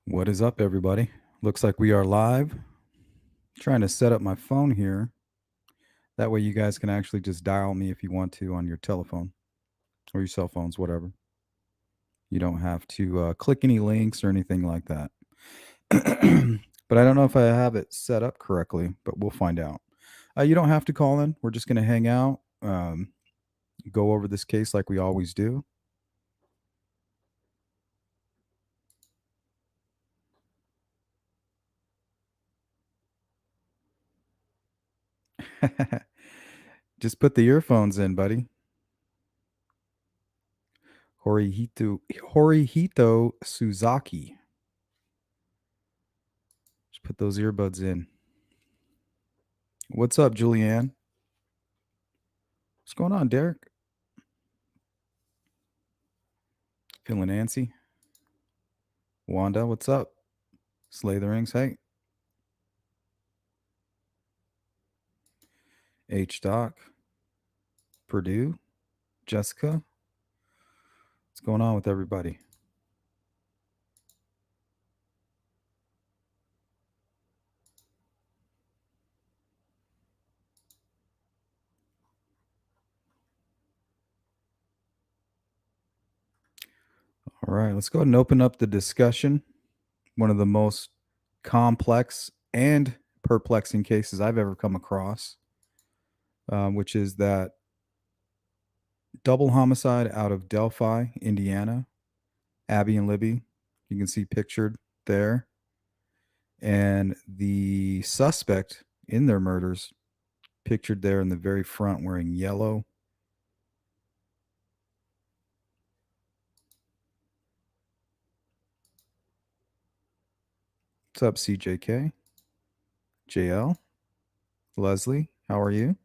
What is up, everybody? Looks like we are live. Trying to set up my phone here. That way, you guys can actually just dial me if you want to on your telephone or your cell phones, whatever. You don't have to click any links or anything like that. But I don't know if I have it set up correctly, but we'll find out. You don't have to call in. We're just going to hang out, go over this case like we always do. Just put the earphones in, buddy. Horihito Suzaki. Just put those earbuds in. What's up, Julianne? What's going on, Derek? Feeling antsy? Wanda, what's up? Slay the Rings, hey. H Doc. Purdue. Jessica. What's going on with everybody? All right, let's go ahead and open up the discussion. One of the most complex and perplexing cases I've ever come across, which is that double homicide out of Delphi, Indiana. Abby and Libby, you can see pictured there. And the suspect in their murders, pictured there in the very front wearing yellow. What's up, CJK? JL? Leslie, how are you?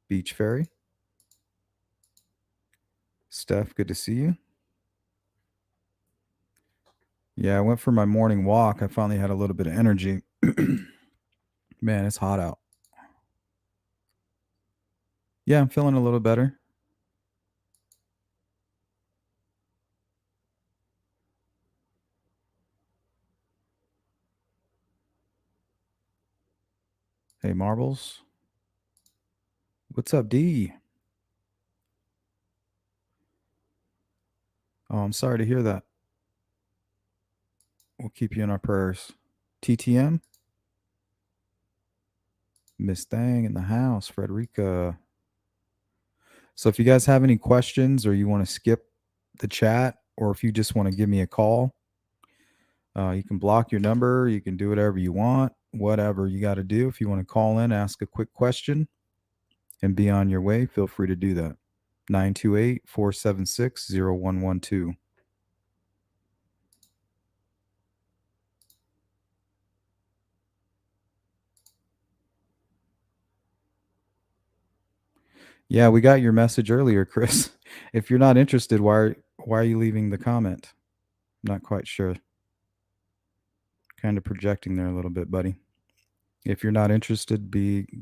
Beach Fairy? Steph, good to see you. Yeah, I went for my morning walk. I finally had a little bit of energy. Man, it's hot out. Yeah, I'm feeling a little better. Hey, Marbles. What's up, D? Oh, I'm sorry to hear that. We'll keep you in our prayers. TTM? Miss Thang in the house. Frederica. So if you guys have any questions or you want to skip the chat or if you just want to give me a call, you can block your number. You can do whatever you want, whatever you got to do. If you want to call in, ask a quick question, and be on your way, feel free to do that. 928-476-0112. Yeah, we got your message earlier, Chris. If you're not interested, why are you leaving the comment? I'm not quite sure. Kind of projecting there a little bit, buddy. If you're not interested,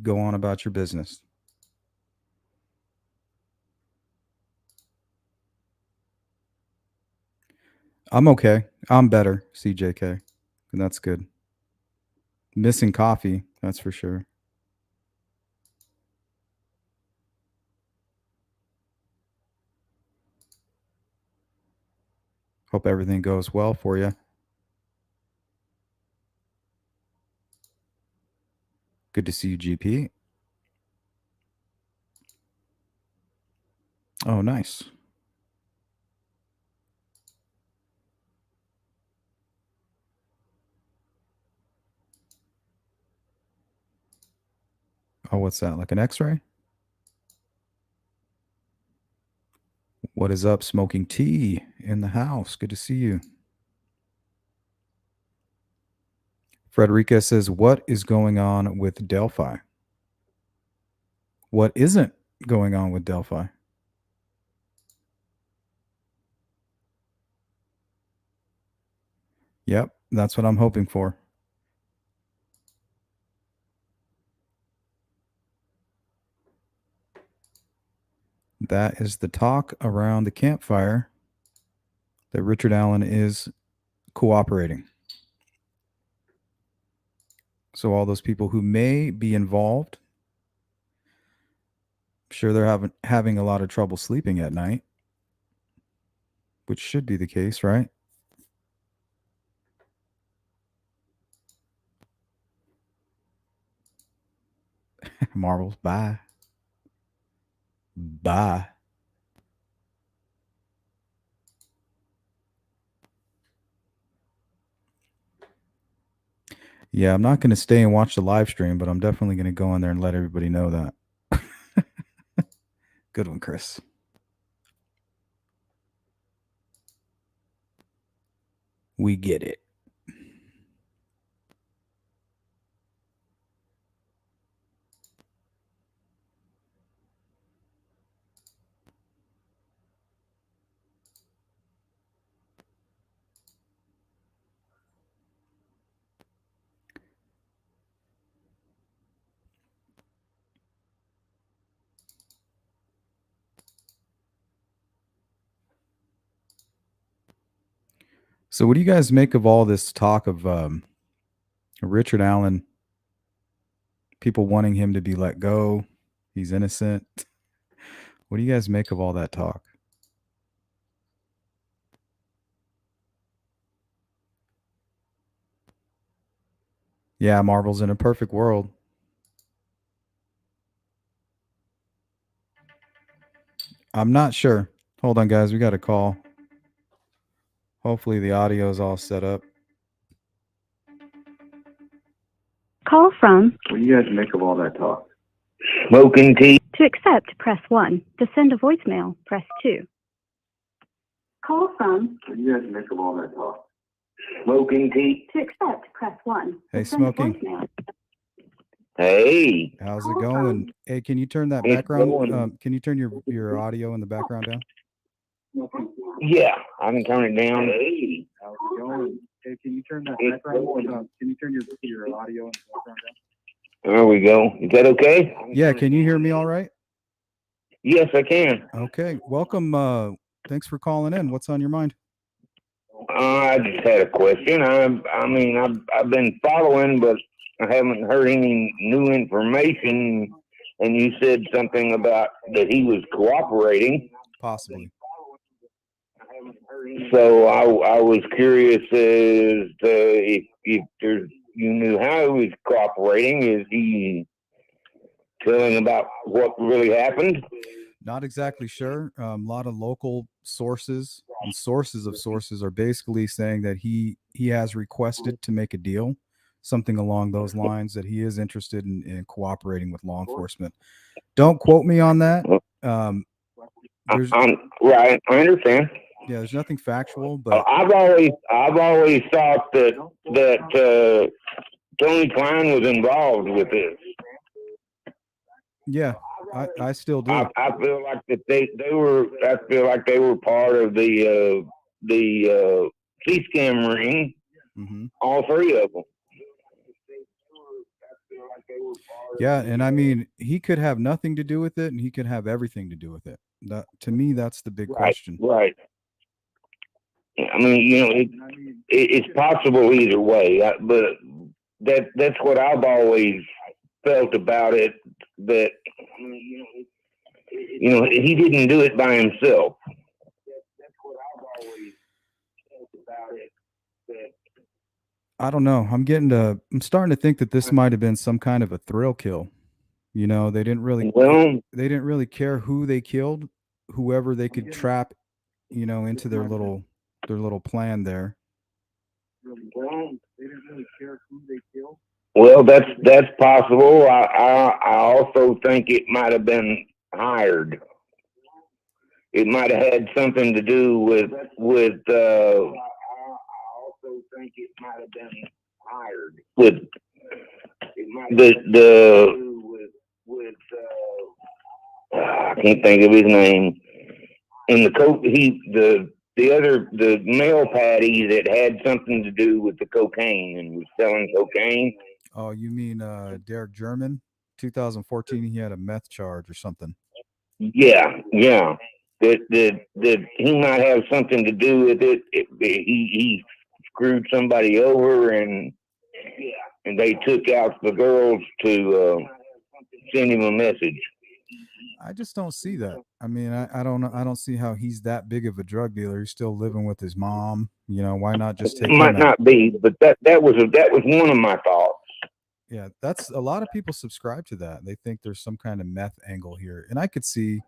go on about your business. I'm okay. I'm better, CJK. And that's good. Missing coffee, that's for sure. Hope everything goes well for you. Good to see you, GP. Oh, nice. Oh, what's that? Like an x-ray? What is up, Smoking Tea in the house? Good to see you. Frederica says, what is going on with Delphi? What isn't going on with Delphi? Yep, that's what I'm hoping for. That is the talk around the campfire that Richard Allen is cooperating. So all those people who may be involved, I'm sure they're having a lot of trouble sleeping at night, which should be the case, right? Marbles, bye. Bye. Yeah, I'm not going to stay and watch the live stream, but I'm definitely going to go in there and let everybody know that. Good one, Chris. We get it. So, what do you guys make of all this talk of Richard Allen, people wanting him to be let go? He's innocent. What do you guys make of all that talk? Yeah, Marvel's in a perfect world. I'm not sure. Hold on, guys. We got a call. Hopefully, the audio is all set up. Call from. What do you guys make of all that talk? Smoking tea. To accept, press 1. To send a voicemail, press 2. Call from. What do you guys make of all that talk? Smoking tea. To accept, press 1. Hey, To send a Smoking. voicemail. Hey. How's it going? Hey, can you turn that It's background? going. Can you turn your audio in the background down? Yeah, I can turn it down. Hey. How's it going? Hey, can you turn that It's background? going. Can you turn your audio in the background down? There we go. Is that okay? Yeah, can you hear me all right? Yes, I can. Okay, welcome. Thanks for calling in. What's on your mind? I just had a question. I've been following, but I haven't heard any new information. And you said something about that he was cooperating. Possibly. So I was curious as to if there's you knew how he was cooperating. Is he telling about what really happened? Not exactly sure. A lot of local sources and sources of sources are basically saying that he has requested to make a deal, something along those lines, that he is interested in cooperating with law enforcement. Don't quote me on that. I'm right. I understand. Yeah, there's nothing factual, but I've always thought that Tony Klein was involved with this. yeah, I still do. I feel like that they were. I feel like they were part of the C-scam ring. Mm-hmm. All three of them. Yeah, and I mean, he could have nothing to do with it, and he could have everything to do with it. That, to me, that's the big question. Right. I mean, it's possible either way, but that's what I've always felt about it. That he didn't do it by himself. That's what I've always felt about it. I don't know. I'm starting to think that this might have been some kind of a thrill kill. They didn't really care who they killed, whoever they could trap, into their little plan there. They didn't really care who they killed. Well, that's possible. I also think it might have been hired. It might have had something to do with. I also think it might have been hired with I can't think of his name. And the male Patty that had something to do with the cocaine and was selling cocaine. Oh, you mean Derek German? 2014, he had a meth charge or something. Yeah. That he might have something to do with it. He screwed somebody over, and they took out the girls to send him a message. I just don't see that. I mean, I don't know. I don't see how he's that big of a drug dealer. He's still living with his mom. You know, why not just take It might him out? not be, but that was one of my thoughts. Yeah, that's a lot of people subscribe to that. They think there's some kind of meth angle here, and I could see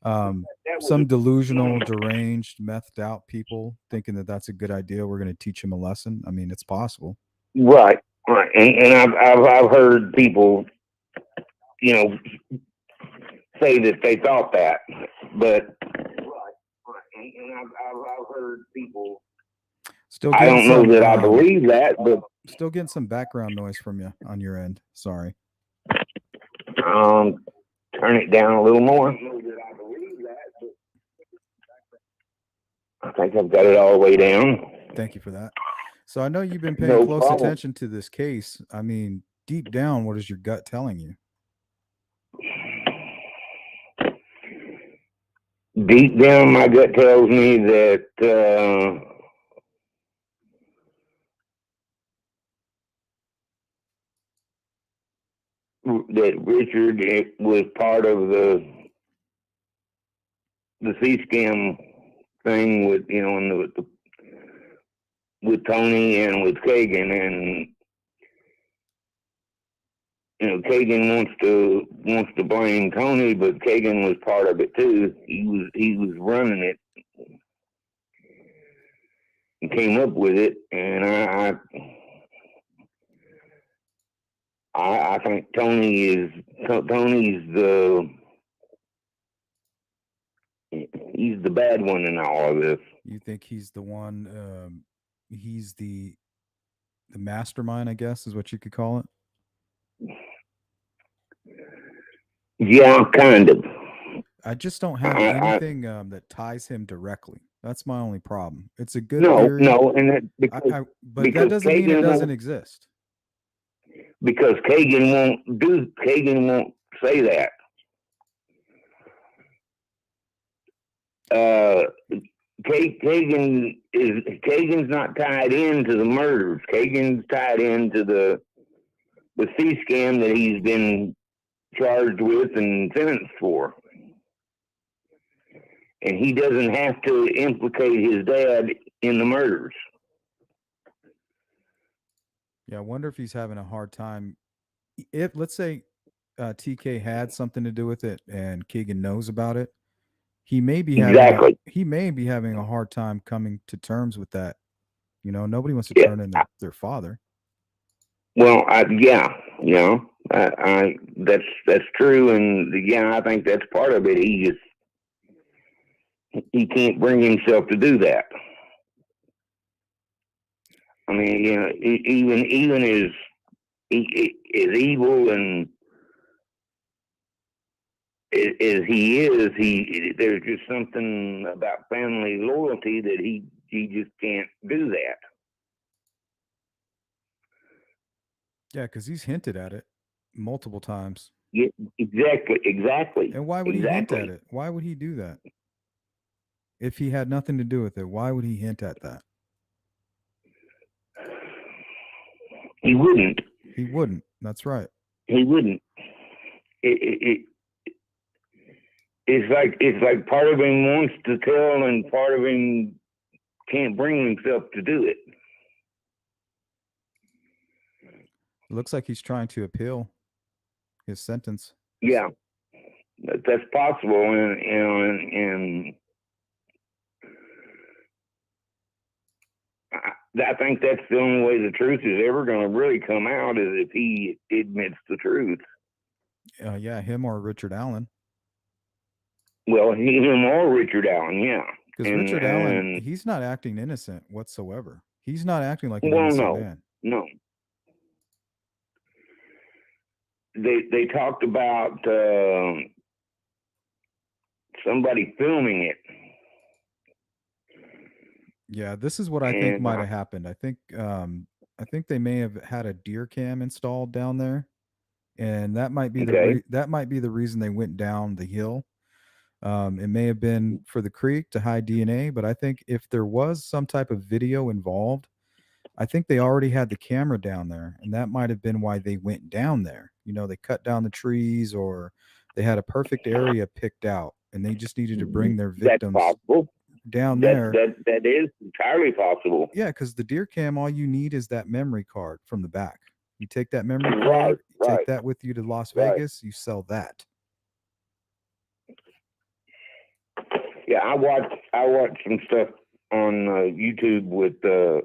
some delusional, deranged, methed out people thinking that that's a good idea. We're going to teach him a lesson. I mean, it's possible. Right, and I've heard people, you know, say that they thought that, but I've heard people. Still, I don't know that I believe that, but still getting some background noise from you on your end. Sorry. Turn it down a little more. I think I've got it all the way down. Thank you for that. So I know you've been paying close attention to this case. I mean, deep down, what is your gut telling you? Deep down, my gut tells me that Richard was part of the C-scam thing with, you know, and with Tony and with Kagan, and you know, Kagan wants to blame Tony, but Kagan was part of it too. He was running it and came up with it, and I think Tony's he's the bad one in all of this. You think he's the one? He's the mastermind, I guess, is what you could call it. Yeah, kind of. I just don't have anything that ties him directly. That's my only problem. It's a good theory. No, and that but that doesn't mean it doesn't exist. Because Kagan won't say that. Kagan's not tied into the murders. Kagan's tied into the C-scam that he's been charged with and sentenced for. And he doesn't have to implicate his dad in the murders. Yeah, I wonder if he's having a hard time. If, let's say, TK had something to do with it and Keegan knows about it, he may be having a hard time coming to terms with that. You know, nobody wants to turn in their father. Well, yeah, you know, that's true, and yeah, I think that's part of it. He can't bring himself to do that. I mean, you know, even as evil and as he is, there's just something about family loyalty that he just can't do that. Yeah, because he's hinted at it multiple times. Yeah, exactly. And why would he hint at it? Why would he do that? If he had nothing to do with it, why would he hint at that? He wouldn't. He wouldn't. That's right. He wouldn't. It's like part of him wants to tell, and part of him can't bring himself to do it. It looks like he's trying to appeal his sentence. Yeah, that's possible, and I think that's the only way the truth is ever going to really come out, is if he admits the truth. Yeah, him or Richard Allen. Well, him or Richard Allen, yeah. Because Richard Allen, he's not acting innocent whatsoever. He's not acting like an innocent man. No. They talked about somebody filming it. Yeah, this is what I think might have happened. I think they may have had a deer cam installed down there, and that might be the reason they went down the hill. It may have been for the creek to hide DNA, but I think if there was some type of video involved, I think they already had the camera down there, and that might have been why they went down there. You know, they cut down the trees, or they had a perfect area picked out, and they just needed to bring their That's victims possible. down there. That is entirely possible. Yeah, because the deer cam, all you need is that memory card from the back. You take that memory Right, card, you right, take that with you to Las right. Vegas, you sell that. Yeah, I watched some stuff on YouTube with a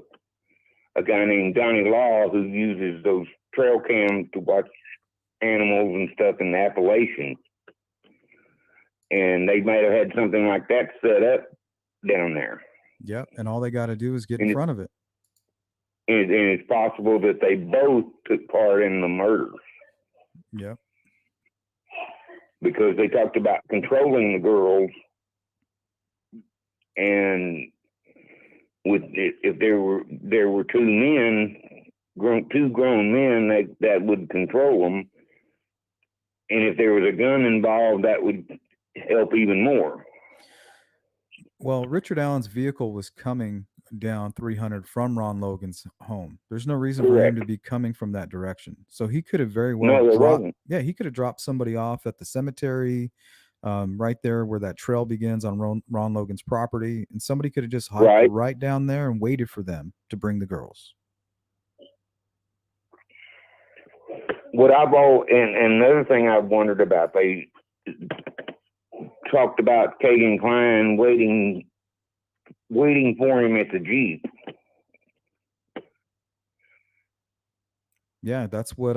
guy named Donnie Law, who uses those trail cams to watch animals and stuff in the Appalachians. And they might have had something like that set up down there. Yep, and all they got to do is get in And front of it. And it's possible that they both took part in the murders, Yep. because they talked about controlling the girls, and if there were two men, two grown men that would control them, and if there was a gun involved, that would help even more. Well, Richard Allen's vehicle was coming down 300 from Ron Logan's home. There's no reason for him Correct. to be coming from that direction. So he could have very well No, there dropped. wasn't. Yeah, he could have dropped somebody off at the cemetery, right there where that trail begins on Ron Logan's property, and somebody could have just hiked Right. right down there and waited for them to bring the girls. What and another thing I've wondered about, they talked about Kagan Klein waiting for him at the Jeep. Yeah, that's what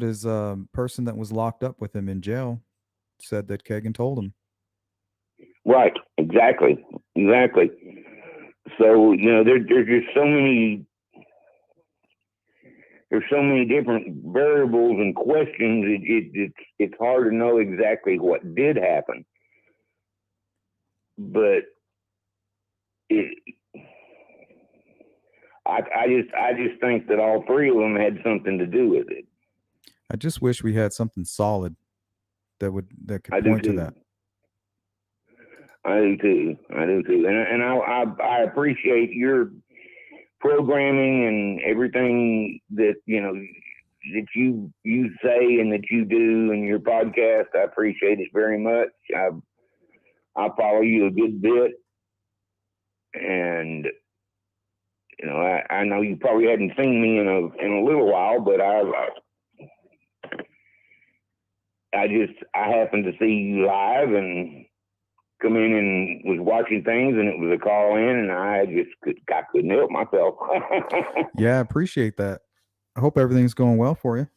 his person that was locked up with him in jail said that Kagan told him. Right, exactly. So, you know, there's just so many different variables and questions. It's hard to know exactly what did happen, but I just think that all three of them had something to do with it. I just wish we had something solid that could I do point to too. that. I do too. And I appreciate your programming and everything that, you know, that you say and that you do in your podcast. I appreciate it very much. I follow you a good bit, and you know, I know you probably hadn't seen me in a little while, but I happened to see you live and come in and was watching things, and it was a call in, and I couldn't help myself. Yeah, I appreciate that. I hope everything's going well for you.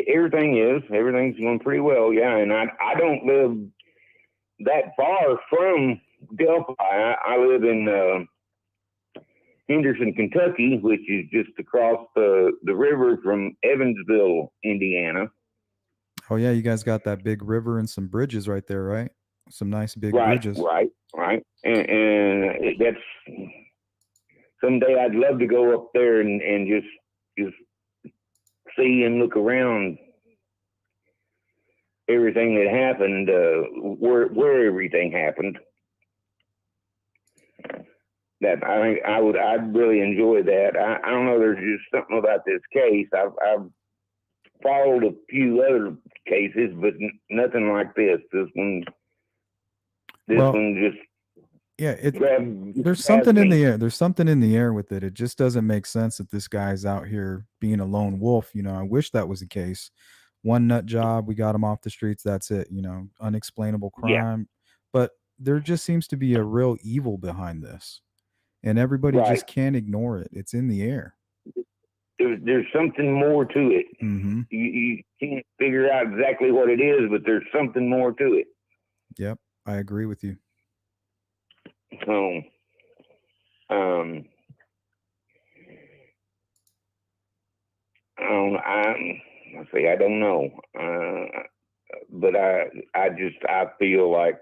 Everything's going pretty well. Yeah. And I don't live that far from Delphi. I live in Henderson, Kentucky, which is just across the river from Evansville, Indiana. Oh yeah, you guys got that big river and some bridges right there, right? Some nice big bridges. Right. And that's, someday I'd love to go up there and just see and look around everything that happened, where everything happened. That I think I'd really enjoy that. I don't know. There's just something about this case. I've followed a few other cases, but nothing like this. This one just. Yeah, there's something in the air. There's something in the air with it. It just doesn't make sense that this guy's out here being a lone wolf. You know, I wish that was the case. One nut job, we got him off the streets. That's it. You know, unexplainable crime. Yeah. But there just seems to be a real evil behind this, and everybody just can't ignore it. It's in the air. There's something more to it. Mm-hmm. You can't figure out exactly what it is, but there's something more to it. Yep, I agree with you. So, I don't know, but I feel like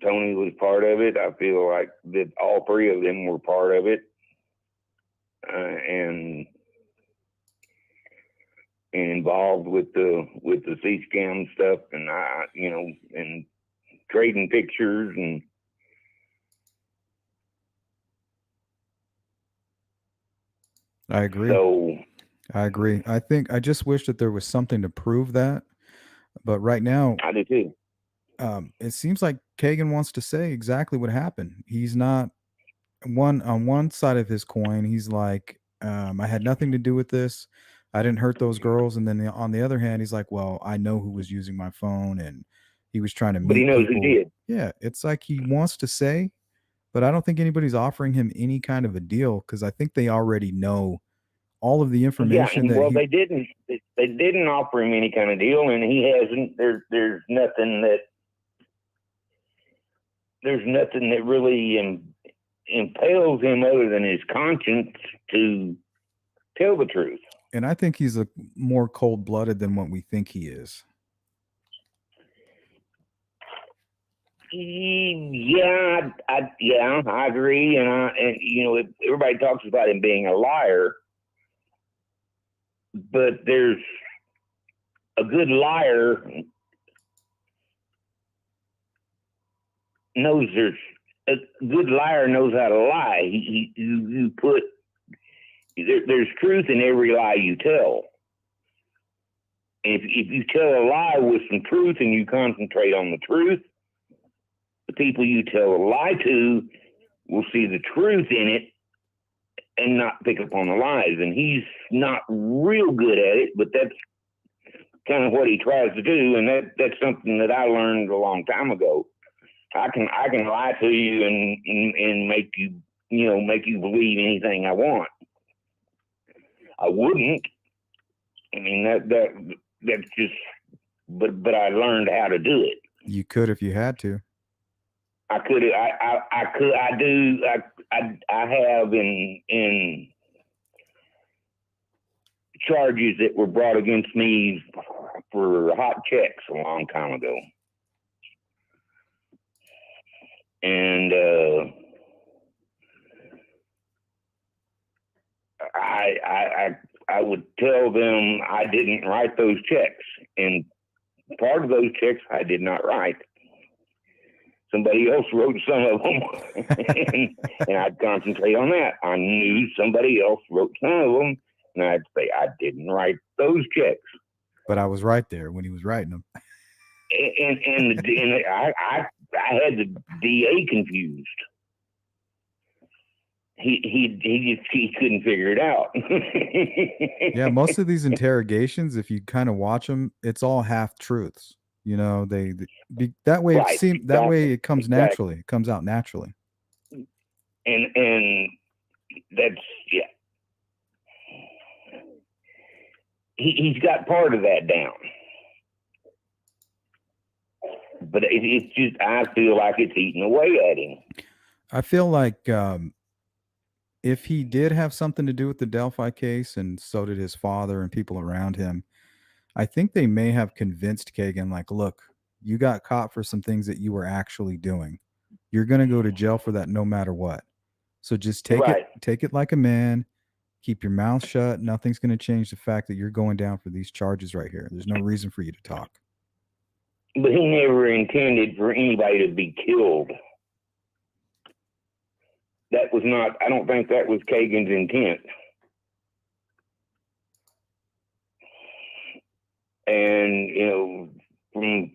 Tony was part of it. I feel like that all three of them were part of it, and involved with the C-scam stuff, and and trading pictures, and I agree. So I agree. I just wish that there was something to prove that. But right now, I do too. it seems like Kagan wants to say exactly what happened. He's not on one side of his coin. He's like, I had nothing to do with this. I didn't hurt those girls. And then on the other hand, he's like, well, I know who was using my phone and he was trying to But he meet knows who people. did. Yeah, it's like he wants to say, but I don't think anybody's offering him any kind of a deal because I think they already know all of the Yeah, information and that well, he. they didn't. They didn't offer him any kind of deal, and he hasn't. There's nothing that really impels him other than his conscience to tell the truth. And I think he's a more cold blooded than what we think he is. Yeah, I agree, and you know, everybody talks about him being a liar, but there's a good liar knows there's a good liar knows how to lie. You put there's truth in every lie you tell. If you tell a lie with some truth and you concentrate on the truth, the people you tell a lie to will see the truth in it and not pick up on the lies. And he's not real good at it, but that's kind of what he tries to do. And that's something that I learned a long time ago. I can lie to you and make you believe anything I want. I wouldn't. I mean that's just. But I learned how to do it. You could if you had to. I could. I could. I do. I have in charges that were brought against me for hot checks a long time ago. And I would tell them I didn't write those checks, and part of those checks I did not write. Somebody else wrote some of them, and I'd concentrate on that. I knew somebody else wrote some of them, and I'd say I didn't write those checks. But I was right there when he was writing them. And I had the DA confused. He couldn't figure it out. Yeah, most of these interrogations, if you kind of watch them, it's all half truths. You know, that way Right, that way it comes exactly. naturally. It comes out naturally. And that's yeah. He's got part of that down, but it's just I feel like it's eating away at him. I feel like if he did have something to do with the Delphi case, and so did his father and people around him, I think they may have convinced Kagan, like, look, you got caught for some things that you were actually doing. You're going to go to jail for that no matter what. So just take it like a man. Keep your mouth shut. Nothing's going to change the fact that you're going down for these charges right here. There's no reason for you to talk. But he never intended for anybody to be killed. That was not, I don't think that was Kagan's intent. And, you know,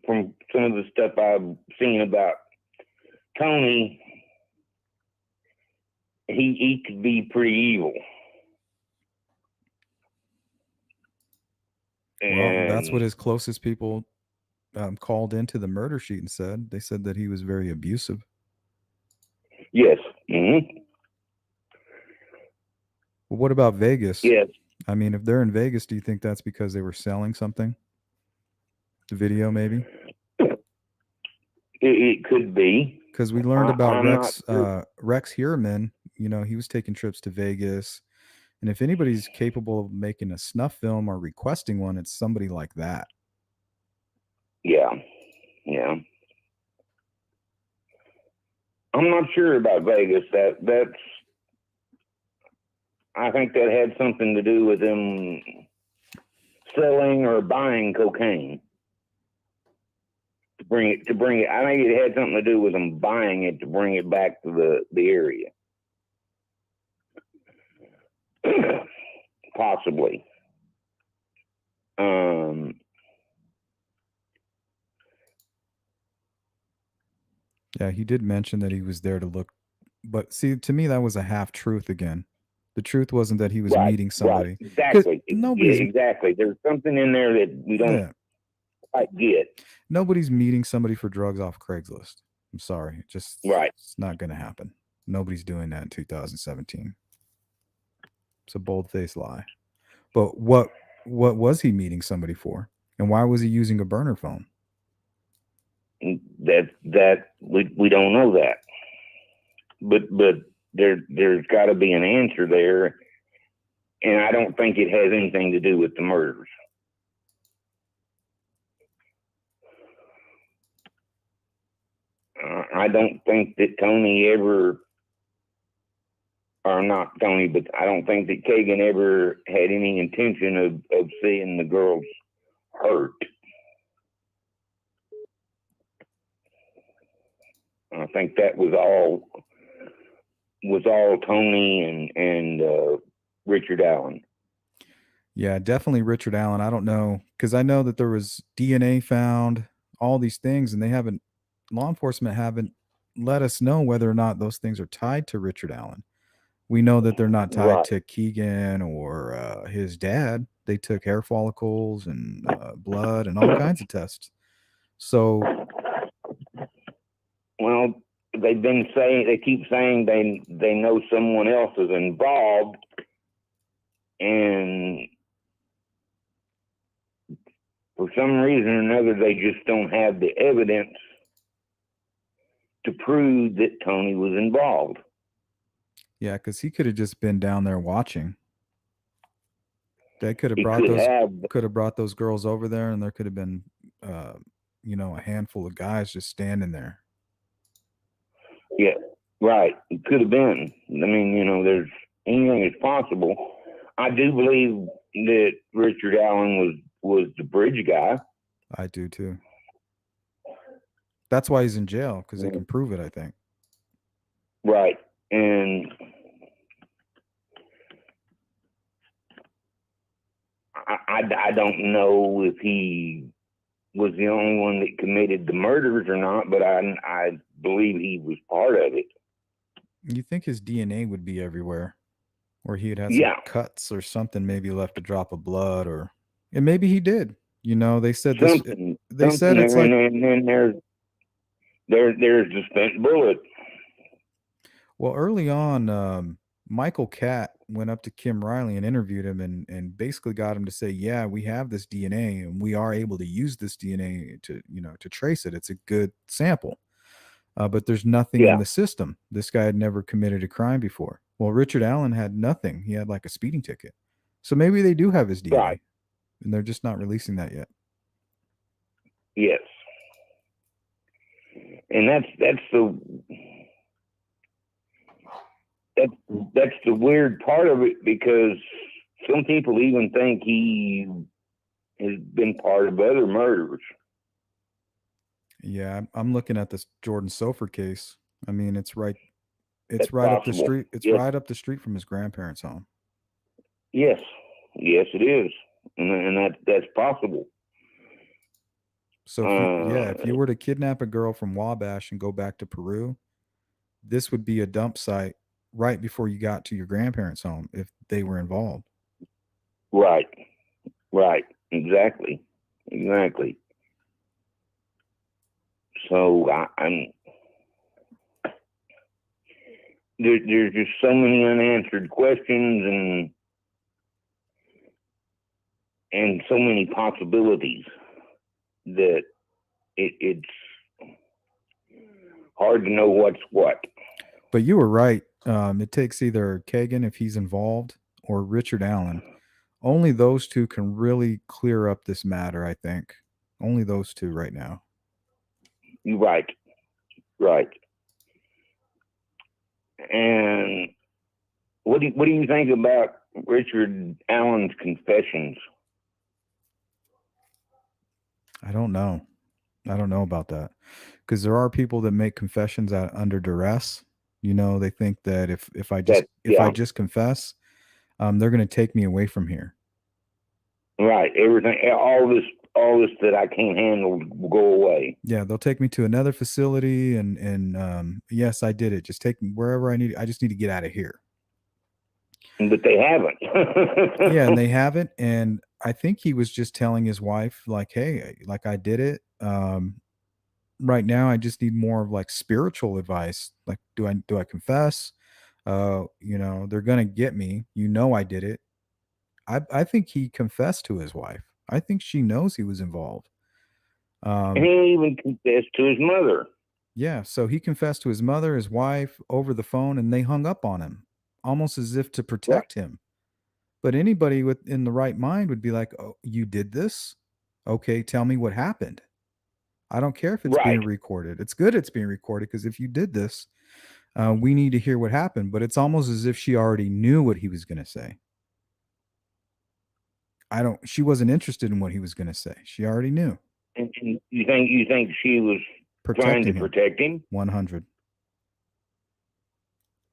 from some of the stuff I've seen about Tony, he could be pretty evil. Well, that's what his closest people called into the murder sheet and said. They said that he was very abusive. Yes. Mm-hmm. Well, what about Vegas? Yes. I mean, if they're in Vegas, do you think that's because they were selling something? The video, maybe? It could be. Because we learned about Rex Heuermann. You know, he was taking trips to Vegas. And if anybody's capable of making a snuff film or requesting one, it's somebody like that. Yeah. Yeah. I'm not sure about Vegas. That's I think that had something to do with them selling or buying cocaine. To bring it. I think it had something to do with them buying it to bring it back to the area. possibly. Yeah, he did mention that he was there to look, but see, to me, that was a half truth again. The truth wasn't that he was Right, meeting right, somebody. 'Cause exactly. Yeah, nobody's, exactly. There's something in there that we don't yeah, quite get. nobody's meeting somebody for drugs off Craigslist. I'm sorry, Right. it's not going to happen. Nobody's doing that in 2017. It's a bold-faced lie. But what was he meeting somebody for, and why was he using a burner phone? That we don't know that, but there's got to be an answer there, and I don't think it has anything to do with the murders. I don't think that Tony ever, or not Tony, but I don't think that Kagan ever had any intention of seeing the girls hurt. I think that was all Tony and Richard Allen. Yeah, definitely Richard Allen. I don't know, because I know that there was DNA found, all these things, and law enforcement haven't let us know whether or not those things are tied to Richard Allen. We know that they're not tied Right. to Keegan or his dad. They took hair follicles and blood and all kinds of tests. So, Well, they keep saying they know someone else is involved, and for some reason or another, they just don't have the evidence to prove that Tony was involved. yeah, because he could have just been down there watching. They could have He brought those girls over there, and there could have been, a handful of guys just standing there. Yeah, right. It could have been. I mean, there's anything is possible. I do believe that Richard Allen was the bridge guy. I do too. That's why he's in jail, because they can prove it, I think. Right. And I don't know if he was the only one that committed the murders or not, but I believe he was part of it. You think his DNA would be everywhere, or he'd had some Yeah. cuts or something, maybe left a drop of blood, and maybe he did. They said Something. They said it's there, like, and then there's the spent bullet. well, early on, Michael Catt went up to Kim Riley and interviewed him, and basically got him to say, yeah, we have this DNA and we are able to use this DNA to trace it. It's a good sample. But there's nothing in the system. This guy had never committed a crime before. Well, Richard Allen had nothing. He had like a speeding ticket. So maybe they do have his DNA, Right. and they're just not releasing that yet. Yes. And that's the weird part of it, because some people even think he has been part of other murders. Yeah, I'm looking at this Jordan Sofer case. I mean, it's right That's up the possible. street. It's Yes. right up the street from his grandparents' home. Yes, it is, and that's possible. So if you were to kidnap a girl from Wabash and go back to Peru, this would be a dump site right before you got to your grandparents' home if they were involved. Right, exactly. So I'm there's just so many unanswered questions and so many possibilities that it's hard to know what's what. But you were right. It takes either Kagan, if he's involved, or Richard Allen. Only those two can really clear up this matter, I think. Only those two right now. Right. And what do you think about Richard Allen's confessions? I don't know about that, because there are people that make confessions under duress. They think that if I just confess, they're going to take me away from here. Right. Everything, all this that I can't handle will go away. Yeah, they'll take me to another facility, and yes, I did it. Just take me wherever I need. I just need to get out of here. But they haven't. Yeah, and they haven't. And I think he was just telling his wife, like, "Hey, like I did it. Right now, I just need more of like spiritual advice. Like, do I confess? They're gonna get me. I did it. I think he confessed to his wife. I think she knows he was involved. And he even confessed to his mother. Yeah, so he confessed to his mother, his wife over the phone, and they hung up on him, almost as if to protect him. But anybody in the right mind would be like, "Oh, you did this? Okay, tell me what happened. I don't care if it's being recorded. It's good it's being recorded because if you did this, we need to hear what happened." But it's almost as if she already knew what he was going to say. She wasn't interested in what he was going to say. She already knew. And you think she was trying to protect him? 100.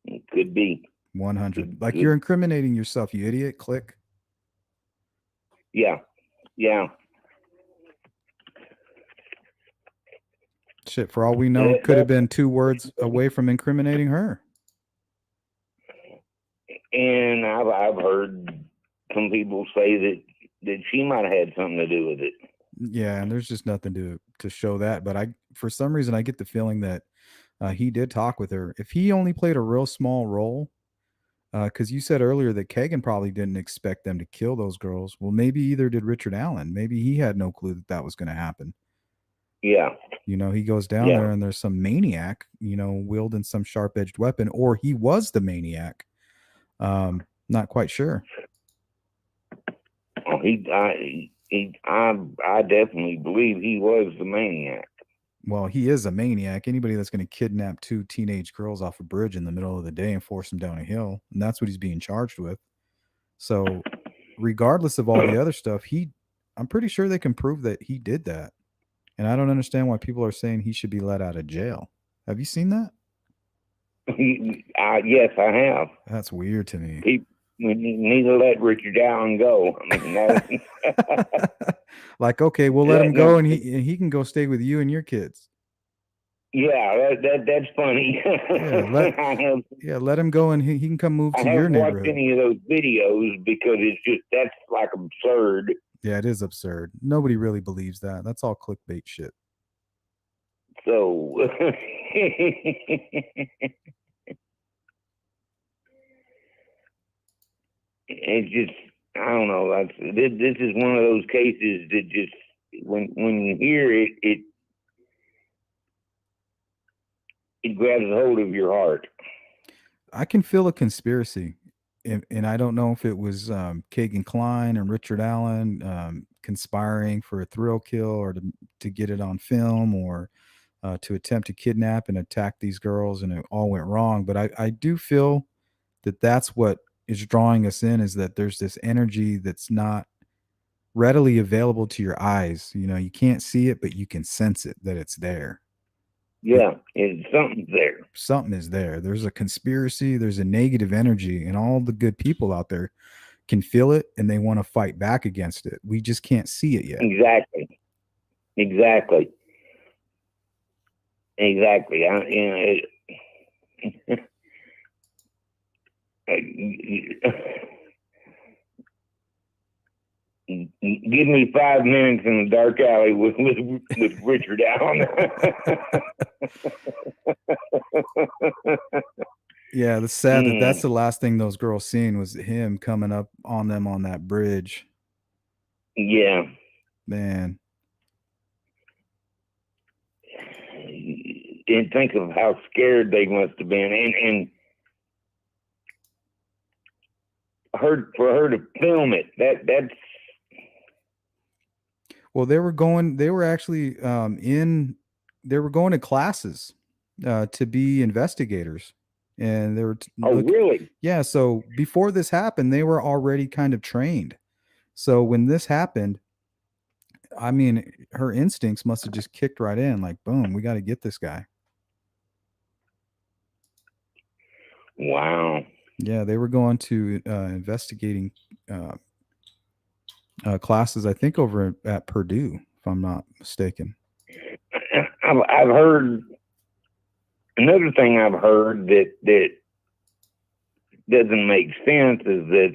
It could be. 100. Like you're incriminating yourself, you idiot. Click. Yeah. Yeah. Shit, for all we know, it could have been 2 words away from incriminating her. And I've heard some people say that she might have had something to do with it. Yeah, and there's just nothing to show that. But for some reason, I get the feeling that he did talk with her. If he only played a real small role, because you said earlier that Kagan probably didn't expect them to kill those girls. Well, maybe either did Richard Allen. Maybe he had no clue that was going to happen. Yeah. He goes down there and there's some maniac, wielding some sharp-edged weapon, or he was the maniac. Not quite sure. Oh, I definitely believe he was the maniac. Well, he is a maniac. Anybody that's going to kidnap 2 teenage girls off a bridge in the middle of the day and force them down a hill, and that's what he's being charged with. So, regardless of all the other stuff, I'm pretty sure they can prove that he did that. And I don't understand why people are saying he should be let out of jail. Have you seen that? Yes, I have. That's weird to me. We need to let Richard Allen go. I mean, like, okay, we'll let him go, and he can go stay with you and your kids. Yeah, that's funny. Let him go, and he can come move to your neighborhood. I haven't watched any of those videos because that's like absurd. Yeah, it is absurd. Nobody really believes that. That's all clickbait shit. So it's just, I don't know. This is one of those cases that just when you hear it, it grabs a hold of your heart. I can feel a conspiracy, and I don't know if it was Kagan Klein and Richard Allen conspiring for a thrill kill, or to get it on film, or to attempt to kidnap and attack these girls, and it all went wrong. But I do feel that that's what is drawing us in, is that there's this energy that's not readily available to your eyes. You can't see it, but you can sense it, that it's there. Yeah, something's there. Something is there. There's a conspiracy. There's a negative energy, and all the good people out there can feel it, and they want to fight back against it. We just can't see it yet. Exactly. Give me 5 minutes in the dark alley with Richard Allen. Yeah, it's sad that's the last thing those girls seen, was him coming up on them on that bridge. Yeah, man. And think of how scared they must have been, and for her to film it. That's. Well, they were actually they were going to classes to be investigators, and they were really? Yeah, so before this happened, they were already kind of trained. So when this happened, I mean, her instincts must have just kicked right in, like, boom, we got to get this guy. Wow. Yeah, they were going to investigating classes, I think, over at Purdue, if I'm not mistaken. I've heard another thing. I've heard that doesn't make sense is that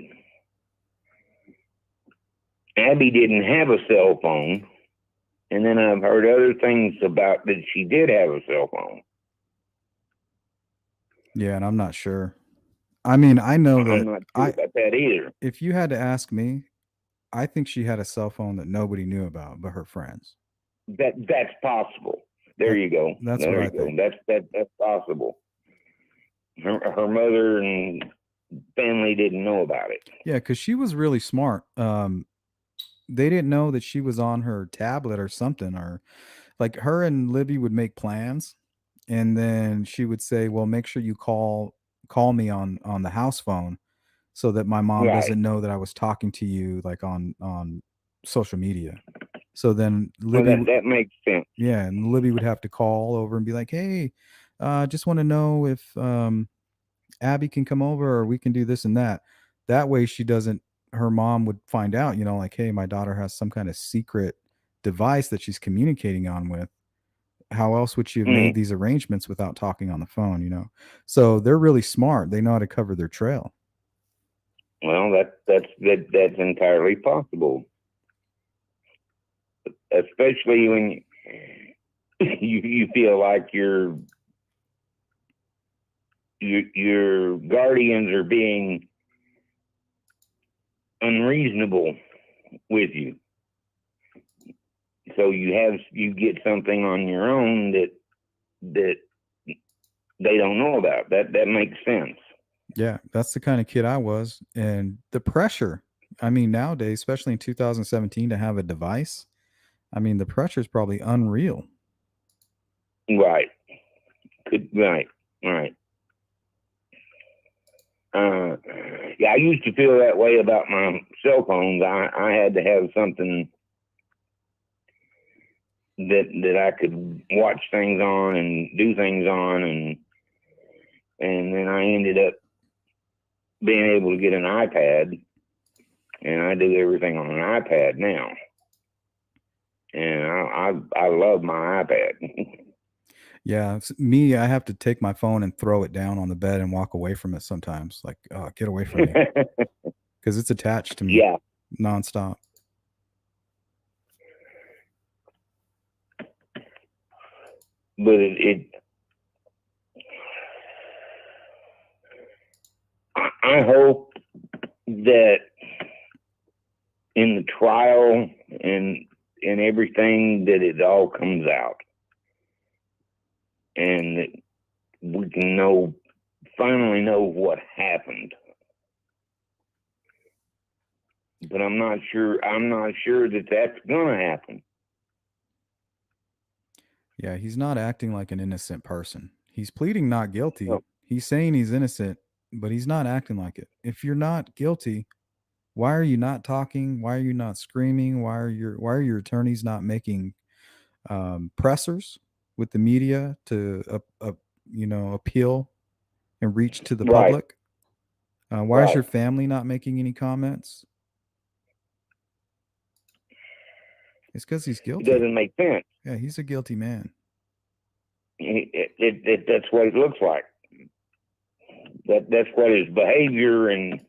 Abby didn't have a cell phone, and then I've heard other things about that she did have a cell phone. Yeah, and I'm not sure. I mean, I know I'm that not sure about that either. if you had to ask me, I think she had a cell phone that nobody knew about but her friends. That's possible. There you go. That's there what you I go. think. That's possible. Her mother and family didn't know about it. Yeah, because she was really smart. They didn't know that she was on her tablet or something, or like her and Libby would make plans, and then she would say, "Well, make sure you call me on the house phone so that my mom Right. doesn't know that I was talking to you like on social media." So then Well, that makes sense. yeah, and Libby would have to call over and be like, "Hey, just want to know if Abby can come over or we can do this and that." That way she doesn't her mom would find out, like, "Hey, my daughter has some kind of secret device that she's communicating on with. How else would she have made Mm. these arrangements without talking on the phone?" So they're really smart. They know how to cover their trail. Well, that's entirely possible, especially when you feel like your guardians are being unreasonable with you. So you get something on your own that they don't know about. That makes sense. Yeah, that's the kind of kid I was. And the pressure, I mean, nowadays, especially in 2017, to have a device, I mean, the pressure is probably unreal. Right. Right. Right. Yeah, I used to feel that way about my cell phones. I had to have something that I could watch things on and do things on, and then I ended up being able to get an iPad, and I do everything on an iPad now, and I love my iPad. Yeah, me, I have to take my phone and throw it down on the bed and walk away from it sometimes. Like, oh, get away from me, because it's attached to me Yeah, nonstop. but I hope that in the trial and everything that it all comes out, and that we can finally know what happened. But I'm not sure that that's gonna happen. Yeah, he's not acting like an innocent person. He's pleading not guilty. No. He's saying he's innocent, but he's not acting like it. If you're not guilty, why are you not talking? Why are you not screaming? Why are your attorneys not making pressers with the media to appeal and reach to the Right, public? Why is right. your family not making any comments? It's because he's It guilty. doesn't make sense. Yeah, he's a guilty man. That's what it looks like. That's what his behavior and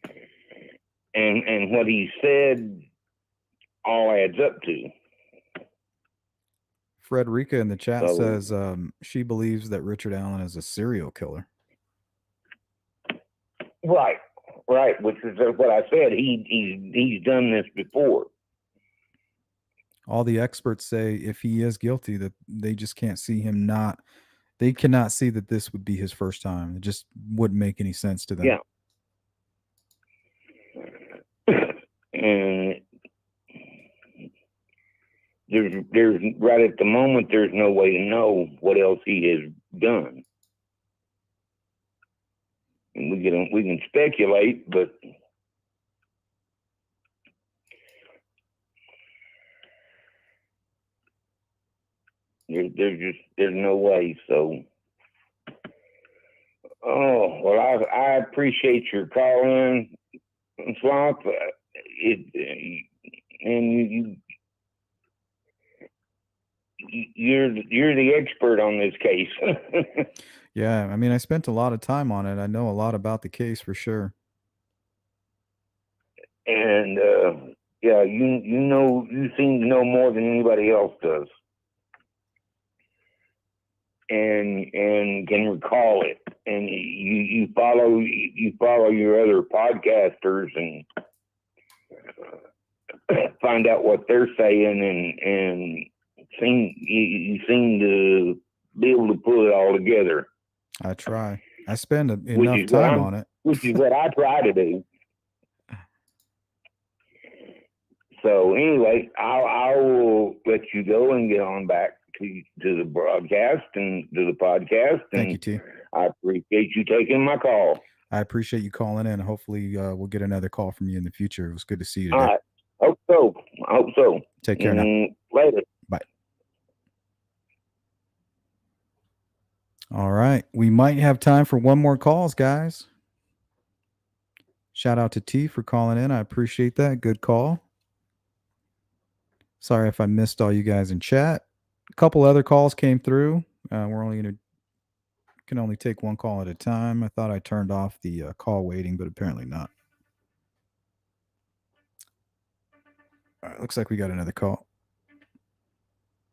what he said all adds up to. Frederica in the chat So says she believes that Richard Allen is a serial killer. right, which is what I said. He's done this before. All the experts say if he is guilty, that they just can't see him not. They cannot see that this would be his first time. It just wouldn't make any sense to them. Yeah. And there's right at the moment there's no way to know what else he has done. And we can speculate, but there's no way. So Oh, well, I appreciate your call in, Swamp. You're the expert on this case. Yeah, I mean, I spent a lot of time on it. I know a lot about the case for sure. And yeah, you seem to know more than anybody else does, and can recall it. And you follow your other podcasters and find out what they're saying, and you seem to be able to pull it all together. I try. I spend enough time on it. Which is what I try to do. So anyway, I will let you go and get on back to the broadcast and to the podcast. Thank you, T. I appreciate you taking my call. I appreciate you calling in. Hopefully, we'll get another call from you in the future. It was good to see you today. All right. I hope so. Take care now. Later. Bye. All right. We might have time for one more calls, guys. Shout out to T for calling in. I appreciate that. Good call. Sorry if I missed all you guys in chat. A couple other calls came through. We're can only take one call at a time. I thought I turned off the call waiting, but apparently not. All right, looks like we got another call.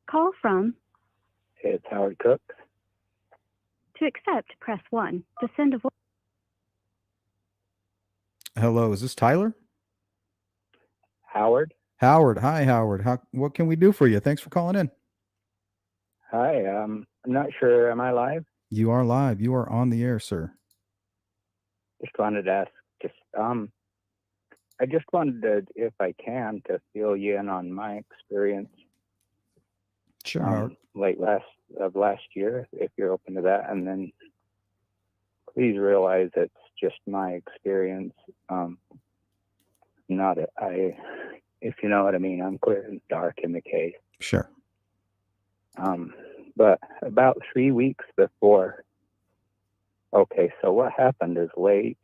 Call from. Hey, it's Howard Cook. To accept, press 1. To send a voice. Hello, is this Tyler? Howard. Howard. Hi, Howard. What can we do for you? Thanks for calling in. Hi. I'm not sure. Am I live? You are live. You are on the air, sir. Just wanted to ask. I just wanted to, if I can, to fill you in on my experience. Sure. Howard. Late last year, if you're open to that, and then please realize it's just my experience. If you know what I mean, I'm clear and dark in the case. Sure. But about 3 weeks before. Okay, so what happened is late.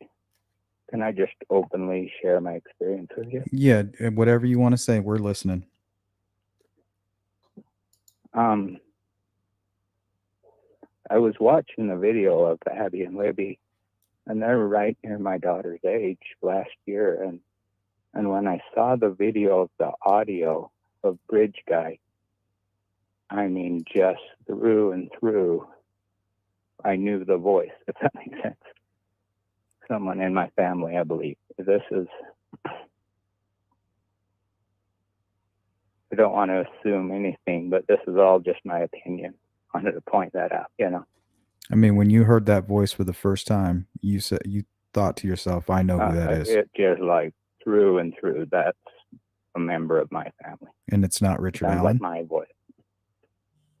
Can I just openly share my experience with you? Yeah, whatever you want to say, we're listening. I was watching the video of Abby and Libby, and they're right near my daughter's age last year. And when I saw the video of the audio of Bridge Guy, I mean, just through and through, I knew the voice, if that makes sense. Someone in my family, I believe. This is, I don't want to assume anything, but this is all just my opinion. I wanted to point that out, you know. I mean, when you heard that voice for the first time, you thought to yourself, I know who that is. It just like through and through, that's a member of my family. And it's not Richard Sounds Allen? like my voice.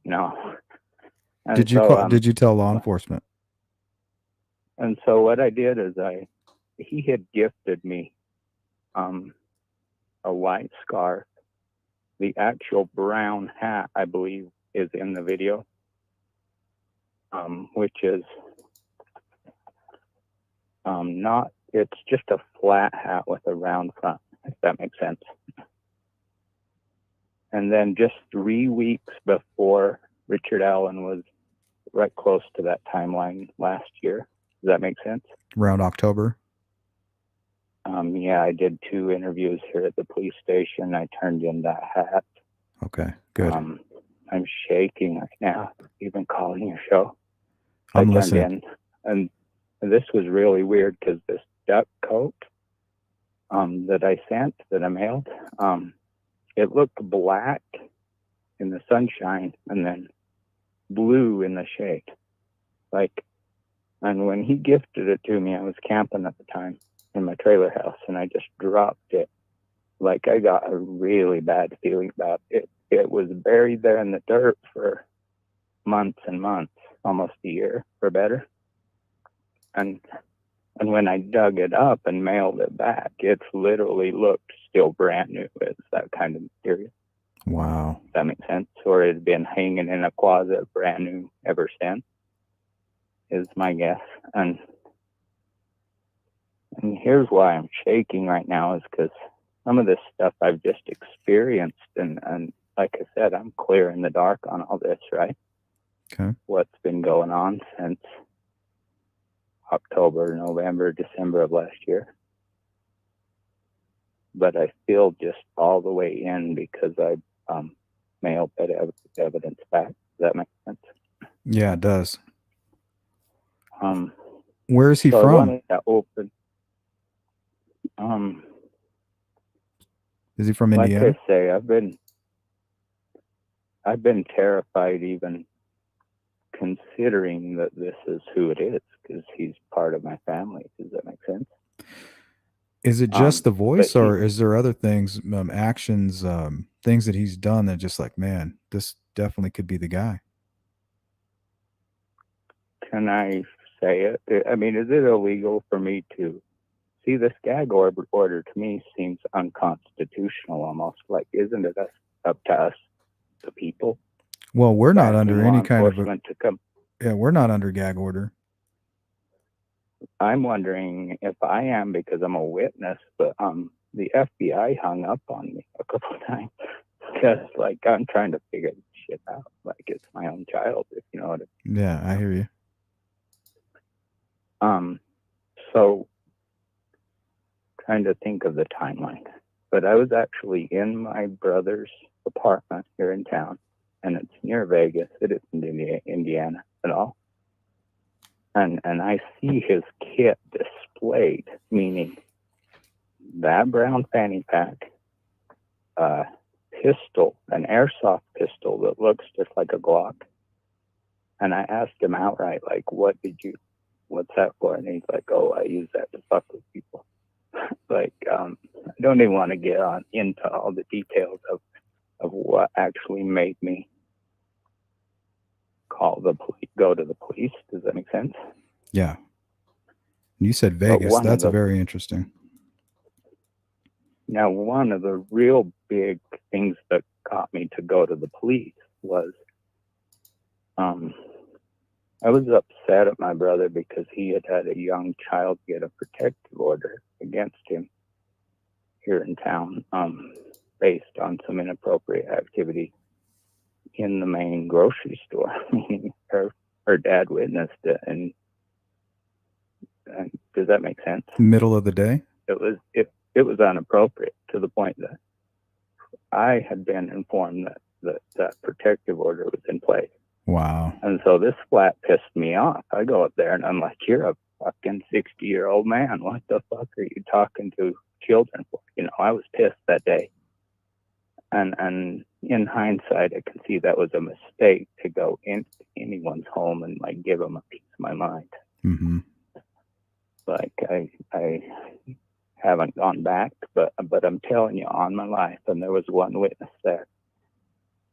No. And Did you tell law enforcement? And so what I did is he had gifted me a white scarf. The actual brown hat, I believe, is in the video, which is not, it's just a flat hat with a round front, if that makes sense. And then just 3 weeks before Richard Allen was right close to that timeline last year. Does that make sense? Around October? Yeah, I did 2 interviews here at the police station. I turned in that hat. Okay, good. I'm shaking right now, even calling your show. I'm I listening. turned in, and this was really weird because this duck coat that I mailed, it looked black in the sunshine and then blue in the shade. And when he gifted it to me, I was camping at the time in my trailer house, and I just dropped it. Like, I got a really bad feeling about it. It was buried there in the dirt for months and months, almost a year or better. And when I dug it up and mailed it back, it literally looked still brand new. It's that kind of material. Wow. Does that make sense? Or it had been hanging in a closet brand new ever since. is my guess. And here's why I'm shaking right now is because some of this stuff I've just experienced, and like I said, I'm clear in the dark on all this, right? Okay. What's been going on since October, November, December of last year. But I feel just all the way in because I mailed that evidence back. Does that make sense? Yeah, it does. Um, Where is he so I from? wanted to open. Is he from Like Indiana? I say, I've been terrified even considering that this is who it is because he's part of my family. Does that make sense? Is it just the but voice, or is there other things, actions, things that he's done that just like, man, this definitely could be the guy? Can I say it? I mean, is it illegal for me to see this gag order? To me seems unconstitutional almost. Like, isn't it up to us, the people? Well, we're not under law any kind of enforcement to come. yeah, we're not under gag order. I'm wondering if I am because I'm a witness, but the FBI hung up on me a couple of times because, like, I'm trying to figure this shit out. Like, it's my own child, if you know what I mean. Yeah, I hear you. So trying to think of the timeline, but I was actually in my brother's apartment here in town, and it's near Vegas. It isn't Indiana at all. And I see his kit displayed, meaning that brown fanny pack, pistol, an airsoft pistol that looks just like a Glock. And I asked him outright, like, what's that for? And he's like, oh, I use that to fuck with people. Like, I don't even want to get into all the details of what actually made me go to the police. Does that make sense? Yeah. You said Vegas. That's very interesting. Now, one of the real big things that got me to go to the police was I was upset at my brother because he had a young child get a protective order against him here in town based on some inappropriate activity in the main grocery store. her dad witnessed it, and does that make sense? Middle of the day? It was inappropriate to the point that I had been informed that protective order was in place. Wow. And so this flat pissed me off. I go up there and I'm like, you're a fucking 60-year-old man. What the fuck are you talking to children for? You know, I was pissed that day. And in hindsight, I can see that was a mistake to go into anyone's home and like give them a piece of my mind. Mm-hmm. Like I haven't gone back, but I'm telling you on my life, and there was one witness there.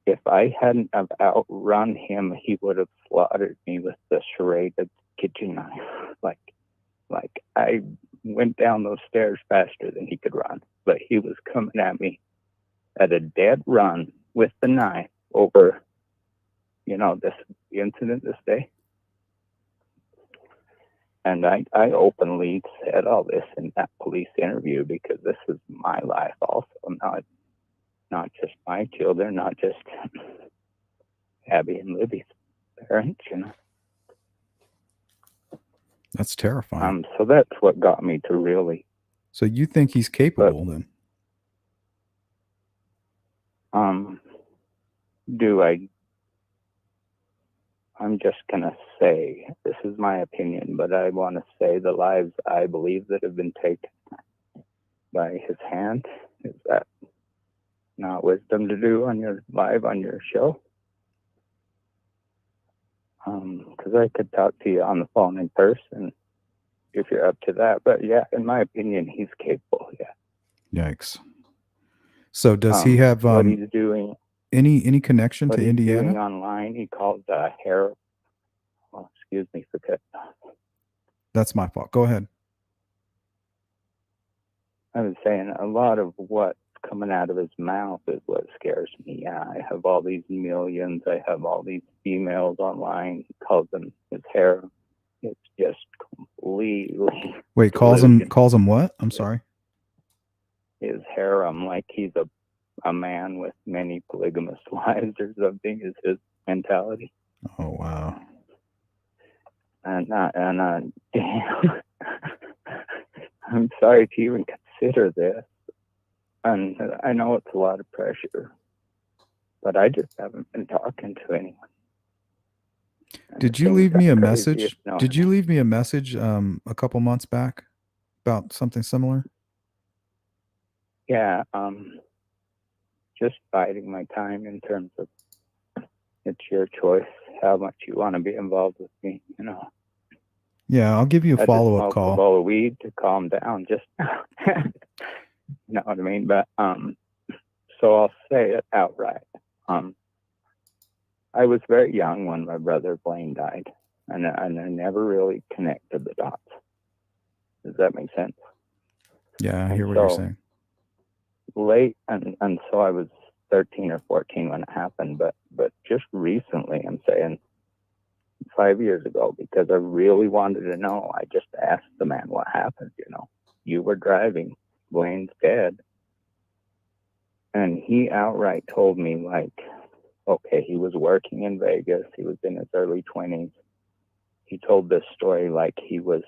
If I hadn't have outrun him, he would have slaughtered me with the serrated kitchen knife. Like I went down those stairs faster than he could run, but he was coming at me at a dead run with the knife over, this incident this day. And I openly said all this in that police interview because this is my life also, not just my children, not just Abby and Libby's parents, That's terrifying. So that's what got me to really. So you think he's capable then? I'm just gonna say this is my opinion, but I want to say the lives I believe that have been taken by his hand. Is that not wisdom to do on your show? Because I could talk to you on the phone in person if you're up to that. But yeah, in my opinion, he's capable. Yeah. Yikes. So does he have what he's doing? Any connection to Indiana? Doing online, he called hair. Well, excuse me for cutting off. That's my fault. Go ahead. I was saying a lot of what's coming out of his mouth is what scares me. Yeah, I have all these millions. I have all these females online. He calls them his hair. just completely Wait, delusion. calls him what? I'm sorry. His harem, like he's a man with many polygamous wives or something, is his mentality. Oh wow. And damn, I'm sorry to even consider this. And I know it's a lot of pressure, but I just haven't been talking to anyone. And Did the you things leave me that a crazy, message? no, Did you leave me a message a couple months back about something similar? yeah, just biding my time in terms of it's your choice how much you want to be involved with me, you know. Yeah, I'll give you a I just follow-up smoked a call. bowl of weed to calm down, just you know what I mean. But so I'll say it outright. I was very young when my brother Blaine died, and I never really connected the dots. Does that make sense? Yeah, I And hear what you're so saying. late, and so I was 13 or 14 when it happened, but just recently, I'm saying 5 years ago, because I really wanted to know. I just asked the man what happened. You know, you were driving, Blaine's dead, and he outright told me, like, okay, he was working in Vegas. He was in his early 20s. He told this story like he was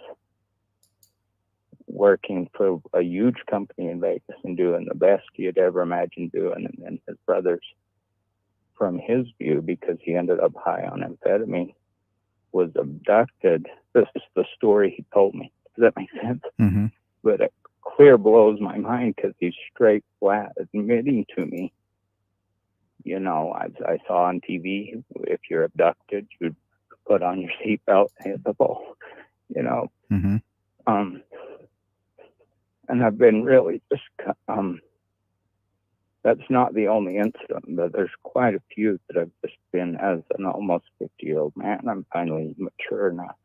working for a huge company in Vegas and doing the best he had ever imagined doing. And then his brothers, from his view, because he ended up high on amphetamine, was abducted. This is the story he told me. Does that make sense? Mm-hmm. But it clear blows my mind because he's straight flat admitting to me, you know, I saw on TV, if you're abducted, you'd put on your seatbelt and hit the pole, you know. Mm-hmm. And I've been really just, that's not the only incident, but there's quite a few that I've just been, as an almost 50-year-old man, I'm finally mature enough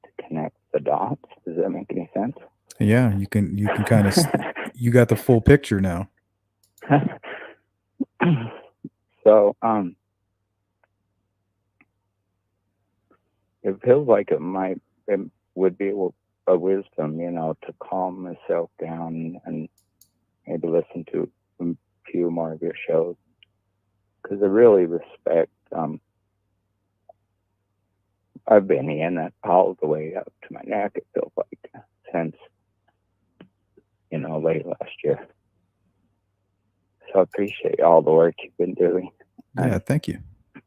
to connect the dots. Does that make any sense? Yeah, you can kind of you got the full picture now. So, it feels like it would be a wisdom, you know, to calm myself down and maybe listen to a few more of your shows, because I really respect. I've been in it all the way up to my neck. It feels like since, you know, late last year. So I appreciate all the work you've been doing. Yeah, thank you. It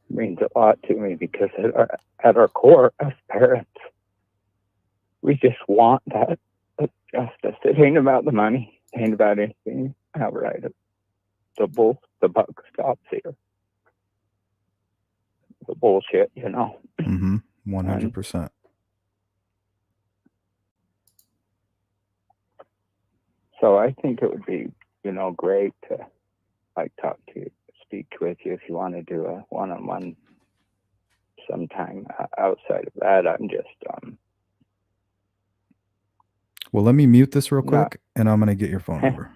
means a lot to me because at our core, as parents, we just want that justice. It ain't about the money. It ain't about anything outright. The buck stops here. The bullshit, you know. 100%. So I think it would be, you know, great to like speak with you if you want to do a one-on-one sometime. Outside of that, I'm just Well, let me mute this real quick, and I'm gonna get your phone number.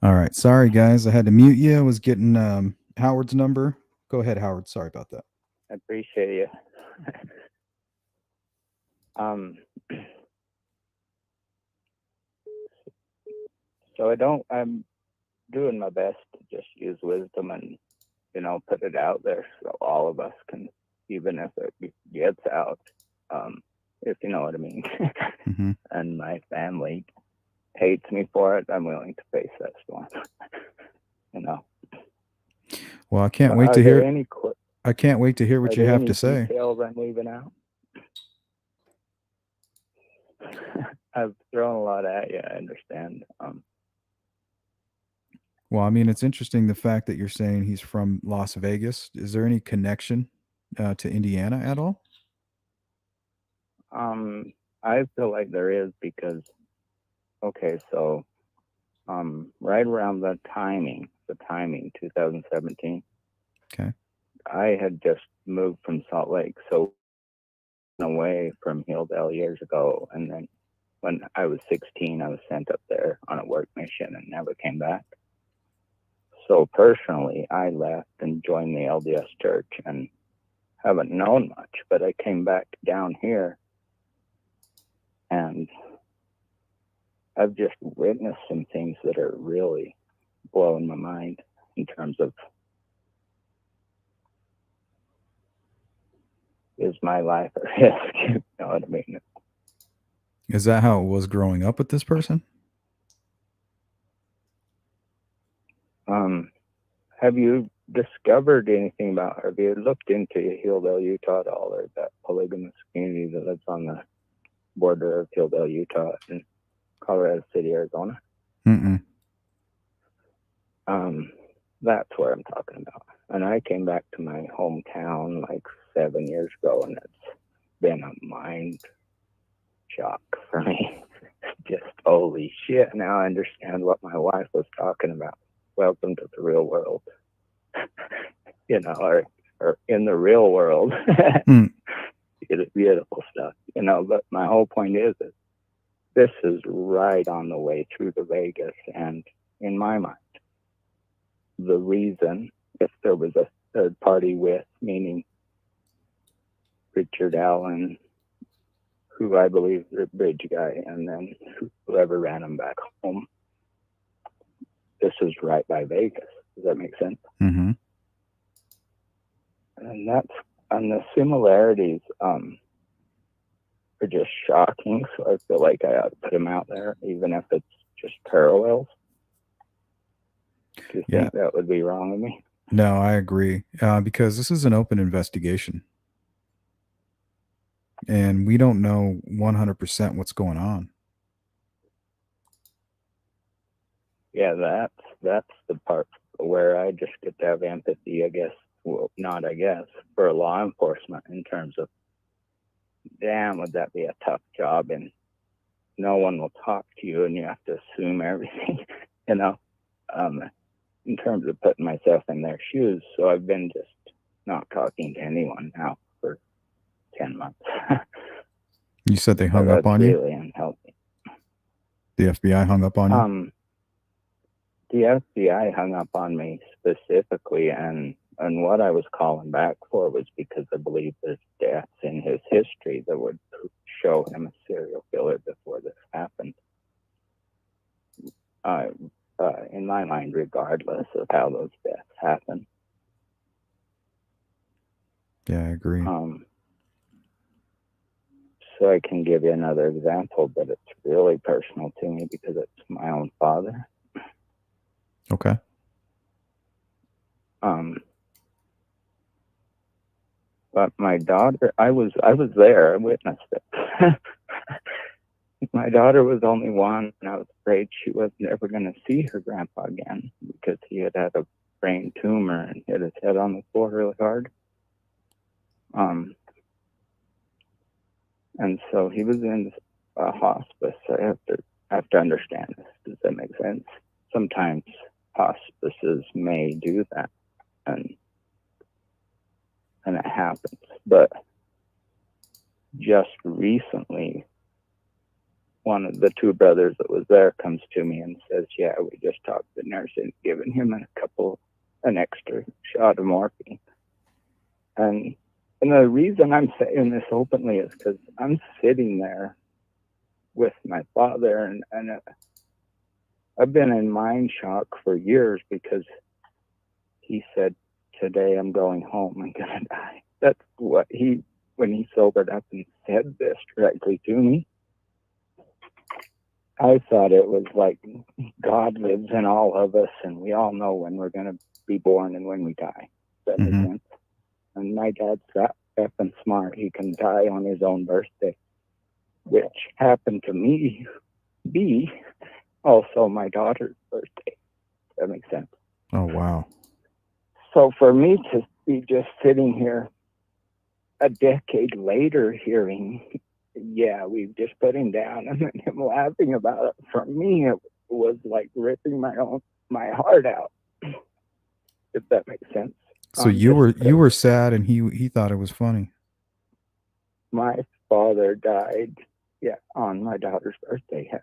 All right. Sorry, guys. I had to mute you. I was getting Howard's number. Go ahead, Howard. Sorry about that. I appreciate you. So I'm doing my best to just use wisdom and, you know, put it out there so all of us can, even if it gets out, if you know what I mean. Mm-hmm. And my family hates me for it, I'm willing to face that storm. You know. Well, I can't wait to hear. I can't wait to hear Are what you there have any to say. details I'm leaving out? I've thrown a lot at you. I understand. Well, I mean, it's interesting the fact that you're saying he's from Las Vegas. Is there any connection to Indiana at all? I feel like there is because, okay, so right around the timing, 2017. Okay. I had just moved from Salt Lake, so away from Hilldale years ago, and then when I was 16, I was sent up there on a work mission and never came back. So personally, I left and joined the LDS church and haven't known much, but I came back down here and I've just witnessed some things that are really blowing my mind in terms of, is my life at risk? You know what I mean? Is that how it was growing up with this person? Have you discovered anything about, have you looked into Hilldale, Utah at all, or that polygamous community that lives on the border of Hilldale, Utah and Colorado City, Arizona? Mm-mm. That's where I'm talking about. And I came back to my hometown like 7 years ago, and it's been a mind shock for me. Just holy shit, now I understand what my wife was talking about. Welcome to the real world. You know, or in the real world. It's beautiful stuff, you know, but my whole point is that this is right on the way through to Vegas, and in my mind, the reason, if there was a third party with, meaning Richard Allen, who I believe is a bridge guy, and then whoever ran him back home, this is right by Vegas. Does that make sense? Mm-hmm. And the similarities are just shocking. So I feel like I ought to put them out there, even if it's just parallels. Do you think that would be wrong of me? No, I agree. Because this is an open investigation. And we don't know 100% what's going on. Yeah, that's the part where I just get to have empathy, I guess. Well, not I guess, for law enforcement in terms of, damn, would that be a tough job? And no one will talk to you, and you have to assume everything, you know, in terms of putting myself in their shoes. So I've been just not talking to anyone now for 10 months. You said they hung up on you? you? Really unhealthy. The FBI hung up on you? The FBI hung up on me specifically, and what I was calling back for was because I believe there's deaths in his history that would show him a serial killer before this happened. In my mind, regardless of how those deaths happen. Yeah, I agree. So I can give you another example, but it's really personal to me because it's my own father. Okay. But my daughter, I was there. I witnessed it. My daughter was only one, and I was afraid she wasn't ever going to see her grandpa again because he had a brain tumor and hit his head on the floor really hard. And so he was in hospice. I have to understand this. Does that make sense? Sometimes hospices may do that, and it happens. But just recently, one of the two brothers that was there comes to me and says, yeah, we just talked to the nurse and given him an extra shot of morphine. And the reason I'm saying this openly is because I'm sitting there with my father, and I've been in mind shock for years because he said, today I'm going home, I'm gonna die. That's what when he sobered up and said this directly to me, I thought it was like God lives in all of us, and we all know when we're going to be born and when we die. Does that make sense? my dad's that effing smart. He can die on his own birthday, which happened to me be also my daughter's birthday. That makes sense. Oh, wow. So for me to be just sitting here a decade later hearing, yeah, we've just put him down, and then him laughing about it, for me, it was like ripping my heart out, if that makes sense. So you were sad, and he thought it was funny. My father died, yeah, on my daughter's birthday. Yeah.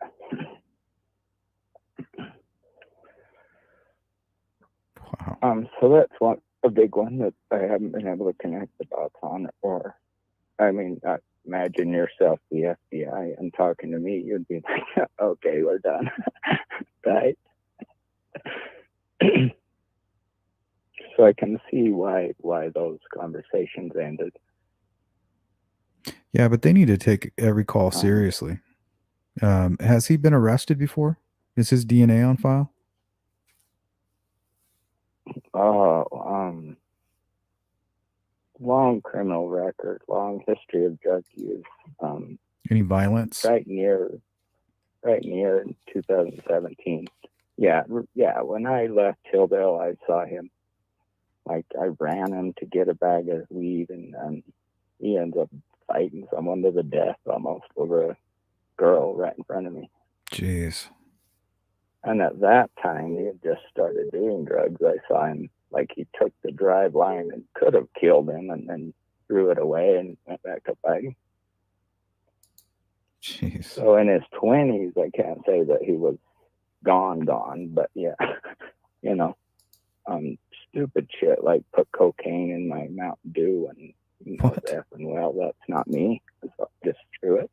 Wow. So that's a big one that I haven't been able to connect the dots on. Or, I mean, imagine yourself the FBI and talking to me, you'd be like, okay, we're done, right? So I can see why those conversations ended. Yeah, but they need to take every call seriously. Has he been arrested before? Is his DNA on file? Long criminal record, long history of drug use. Any violence? Right near in 2017. Yeah. When I left Hilldale, I saw him. Like, I ran him to get a bag of weed, and he ends up fighting someone to the death almost over a girl right in front of me. Jeez. And at that time, he had just started doing drugs. I saw him, like, he took the drive line and could have killed him, and then threw it away and went back to fighting. Jeez. So in his 20s, I can't say that he was gone, but yeah, you know, stupid shit like put cocaine in my Mountain Dew, and well, that's not me. So just threw it.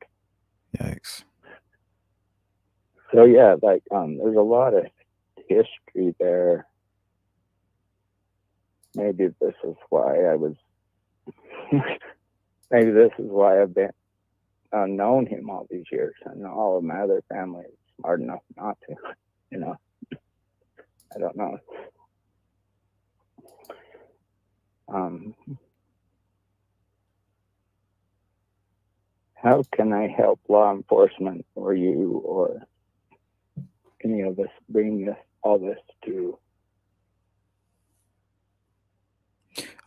Yikes. So yeah, like there's a lot of history there. Maybe this is why I've been known him all these years, and all of my other family is smart enough not to. You know, I don't know. How can I help law enforcement or you or any of us bring all this to?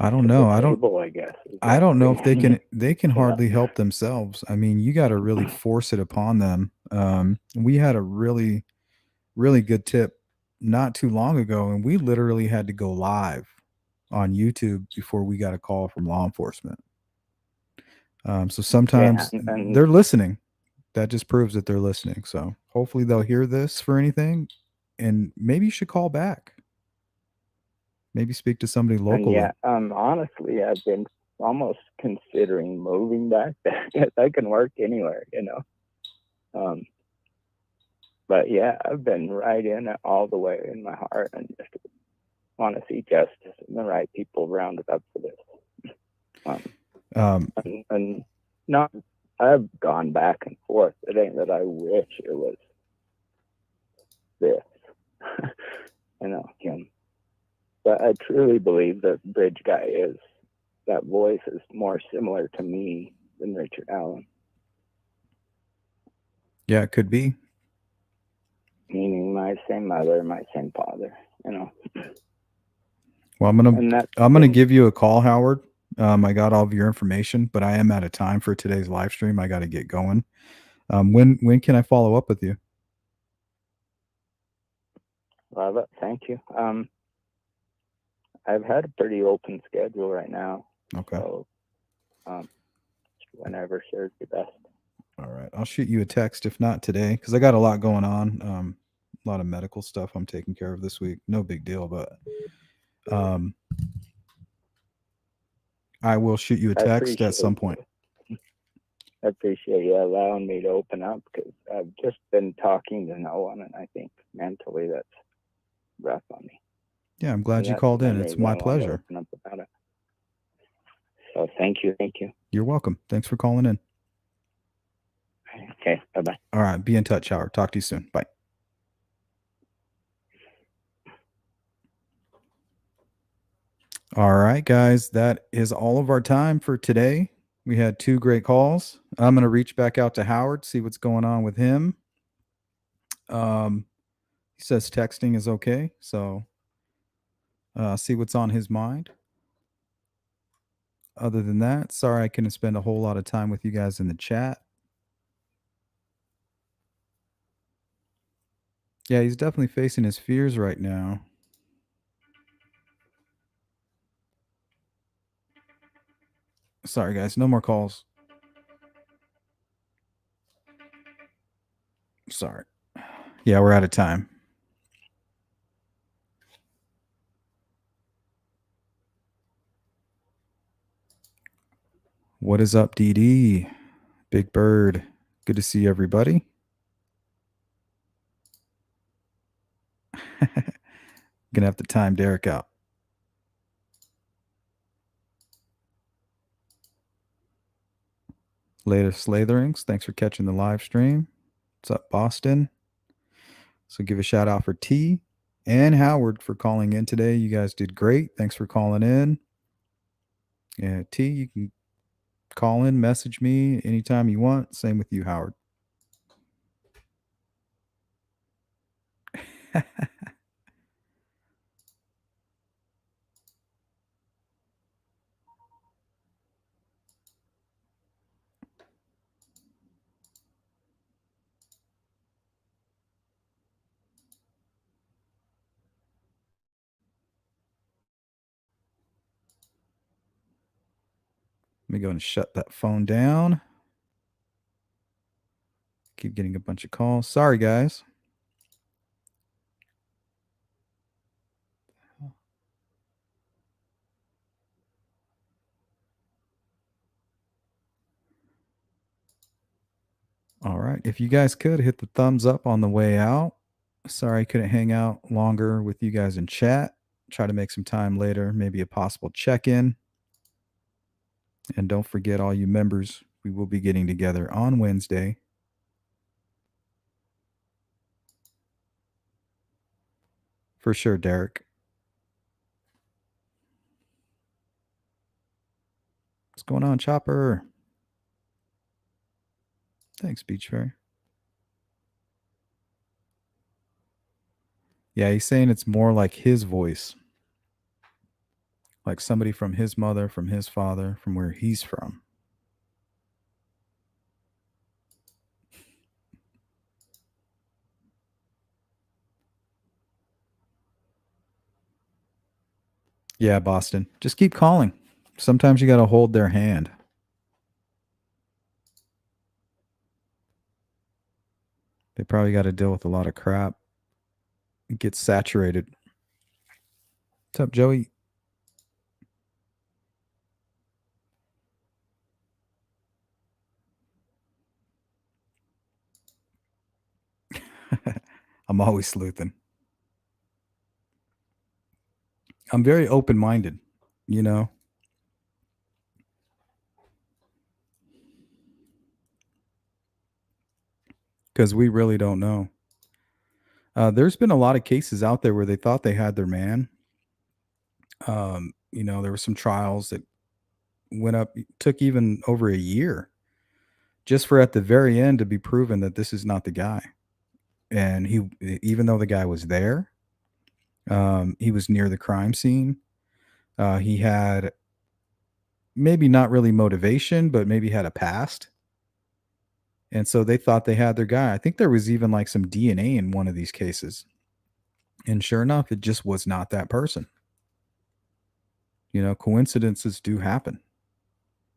I don't know. I guess. I don't know if they can hardly help themselves. I mean, you got to really force it upon them. We had a really, really good tip not too long ago, and we literally had to go live on YouTube before we got a call from law enforcement. So sometimes they're listening. That just proves that they're listening. So hopefully they'll hear this for anything, and maybe you should call back. Maybe speak to somebody locally. And yeah, honestly, I've been almost considering moving back there. I can work anywhere, you know. But yeah, I've been right in it all the way in my heart, and just want to see justice and the right people rounded up for this. And not, I've gone back and forth. It ain't that I wish it was this, you know, him. But I truly believe that Bridge Guy that voice is more similar to me than Richard Allen. Yeah, it could be. Meaning my same mother, my same father, you know. Well, I'm gonna give you a call, Howard. I got all of your information, but I am out of time for today's live stream. I got to get going. When can I follow up with you? Love it. Thank you. I've had a pretty open schedule right now. Okay. So, whenever serves you best. All right. I'll shoot you a text if not today, because I got a lot going on. A lot of medical stuff I'm taking care of this week. No big deal, but I will shoot you a text at some point. I appreciate you allowing me to open up, because I've just been talking to no one, and I think mentally that's rough on me. Yeah, I'm glad you called in. It's my pleasure. Open up about it. So thank you. You're welcome. Thanks for calling in. Okay, bye-bye. All right, be in touch, Howard. Talk to you soon. Bye. All right, guys, that is all of our time for today. We had 2 great calls. I'm going to reach back out to Howard, see what's going on with him. He says texting is okay, so see what's on his mind. Other than that, sorry I couldn't spend a whole lot of time with you guys in the chat. Yeah, he's definitely facing his fears right now. Sorry, guys, no more calls. Sorry. Yeah, we're out of time. What is up, DD? Big Bird. Good to see everybody. Gonna have to time Derek out. Later, Slatherings. Thanks for catching the live stream. What's up, Boston? So give a shout out for T and Howard for calling in today. You guys did great. Thanks for calling in. Yeah, T, you can call in, message me anytime you want. Same with you, Howard. Let me go and shut that phone down. Keep getting a bunch of calls. Sorry, guys. All right. If you guys could hit the thumbs up on the way out. Sorry I couldn't hang out longer with you guys in chat. Try to make some time later, maybe a possible check-in. And don't forget, all you members, we will be getting together on Wednesday. For sure, Derek. What's going on, Chopper? Thanks, Beach Fairy. Yeah, he's saying it's more like his voice. Like somebody from his mother, from his father, from where he's from. Yeah, Boston. Just keep calling. Sometimes you got to hold their hand. They probably got to deal with a lot of crap. It gets saturated. What's up, Joey? I'm always sleuthing. I'm very open-minded, you know. Because we really don't know. There's been a lot of cases out there where they thought they had their man. You know, there were some trials that went up, took even over a year just for at the very end to be proven that this is not the guy. And even though the guy was there, he was near the crime scene. He had maybe not really motivation, but maybe had a past. And so they thought they had their guy. I think there was even like some DNA in one of these cases. And sure enough, it just was not that person. You know, coincidences do happen.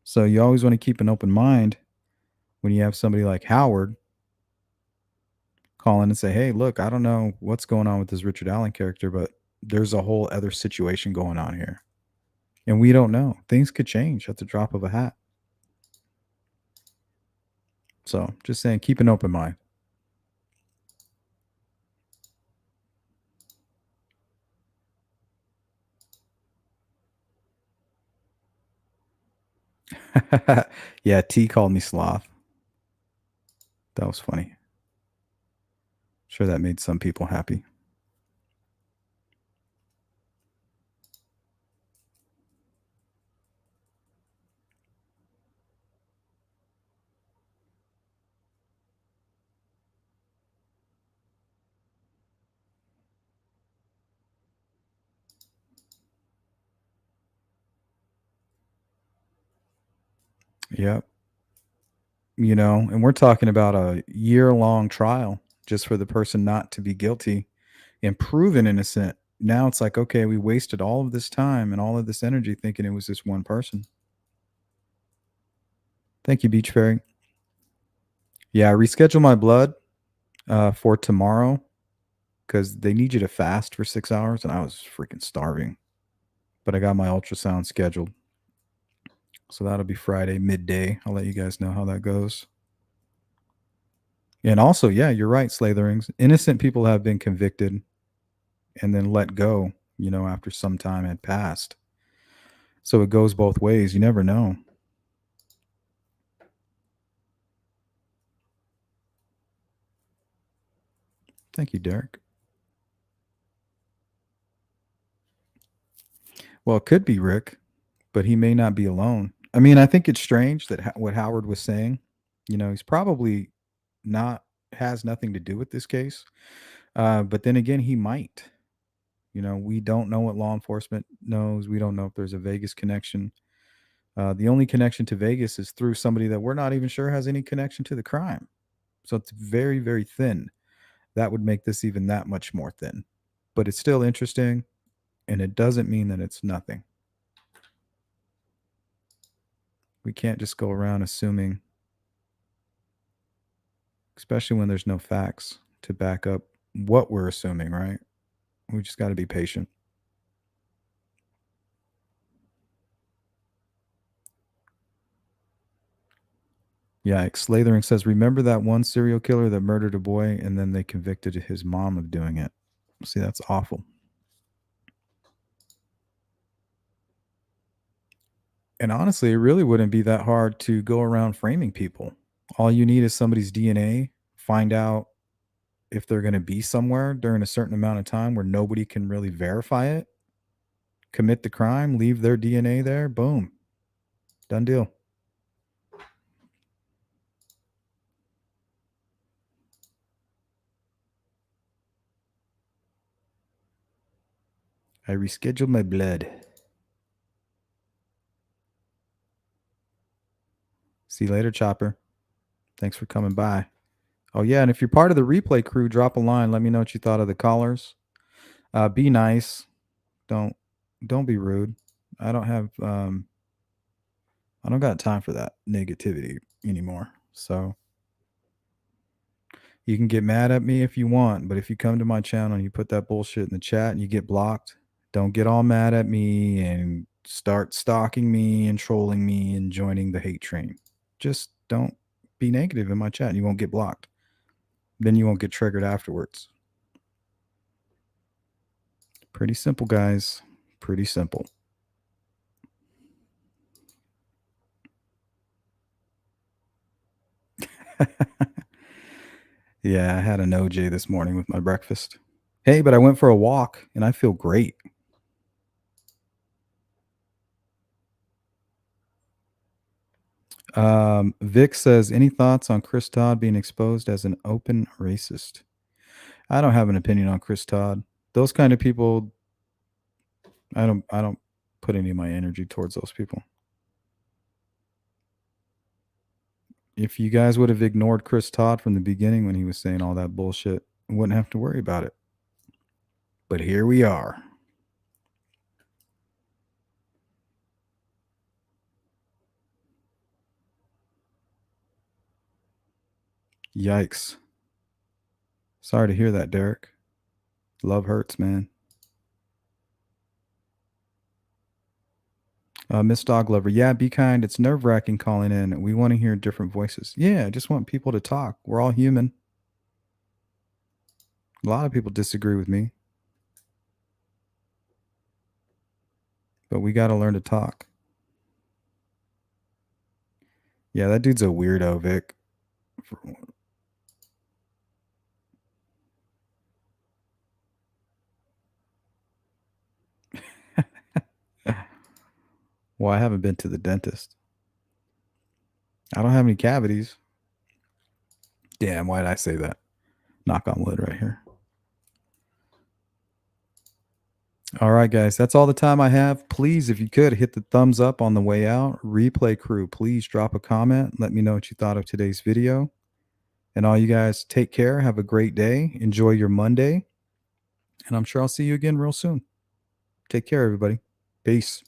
So you always want to keep an open mind when you have somebody like Howard call in and say, hey, look, I don't know what's going on with this Richard Allen character, but there's a whole other situation going on here. And we don't know. Things could change at the drop of a hat. So just saying, keep an open mind. Yeah, T called me sloth. That was funny. Sure, that made some people happy. Yep. You know, and we're talking about a year-long trial just for the person not to be guilty and proven innocent. Now it's like, okay, we wasted all of this time and all of this energy thinking it was this one person. Thank you, Beach Fairy. Yeah, reschedule my blood for tomorrow because they need you to fast for 6 hours, and I was freaking starving. But I got my ultrasound scheduled. So that'll be Friday midday. I'll let you guys know how that goes. And also, yeah, you're right, Slatherings. Innocent people have been convicted and then let go, you know, after some time had passed. So it goes both ways. You never know. Thank you, Derek. Well, it could be Rick, but he may not be alone. I mean, I think it's strange that what Howard was saying, you know, he's probably not has nothing to do with this case. But then again, he might. You know, we don't know what law enforcement knows. We don't know if there's a Vegas connection. The only connection to Vegas is through somebody that we're not even sure has any connection to the crime. So it's very, very thin. That would make this even that much more thin. But it's still interesting, and it doesn't mean that it's nothing. We can't just go around assuming, especially when there's no facts to back up what we're assuming, right? We just got to be patient. Yikes. Slathering says, remember that one serial killer that murdered a boy and then they convicted his mom of doing it? See, that's awful. And honestly, it really wouldn't be that hard to go around framing people. All you need is somebody's DNA, find out if they're going to be somewhere during a certain amount of time where nobody can really verify it, commit the crime, leave their DNA there, boom. Done deal. I rescheduled my blood. See you later, Chopper. Thanks for coming by. Oh, yeah, and if you're part of the replay crew, drop a line. Let me know what you thought of the callers. Be nice. Don't be rude. I don't have I don't got time for that negativity anymore. So you can get mad at me if you want, but if you come to my channel and you put that bullshit in the chat and you get blocked, don't get all mad at me and start stalking me and trolling me and joining the hate train. Just don't be negative in my chat and you won't get blocked. Then you won't get triggered afterwards. Pretty simple, guys. Pretty simple. Yeah, I had an OJ this morning with my breakfast. Hey, but I went for a walk and I feel great. Vic says, any thoughts on Chris Todd being exposed as an open racist? I don't have an opinion on Chris Todd. Those kind of people, I don't put any of my energy towards those people. If you guys would have ignored Chris Todd from the beginning when he was saying all that bullshit, I wouldn't have to worry about it. But here we are. Yikes. Sorry to hear that, Derek. Love hurts, man. Miss Dog Lover, yeah, be kind. It's nerve-wracking calling in. We want to hear different voices. Yeah, I just want people to talk. We're all human. A lot of people disagree with me. But we got to learn to talk. Yeah, that dude's a weirdo, Vic. Well, I haven't been to the dentist. I don't have any cavities. Damn, why did I say that? Knock on wood right here. All right, guys, that's all the time I have. Please, if you could, hit the thumbs up on the way out. Replay crew, please drop a comment. Let me know what you thought of today's video. And all you guys, take care. Have a great day. Enjoy your Monday. And I'm sure I'll see you again real soon. Take care, everybody. Peace.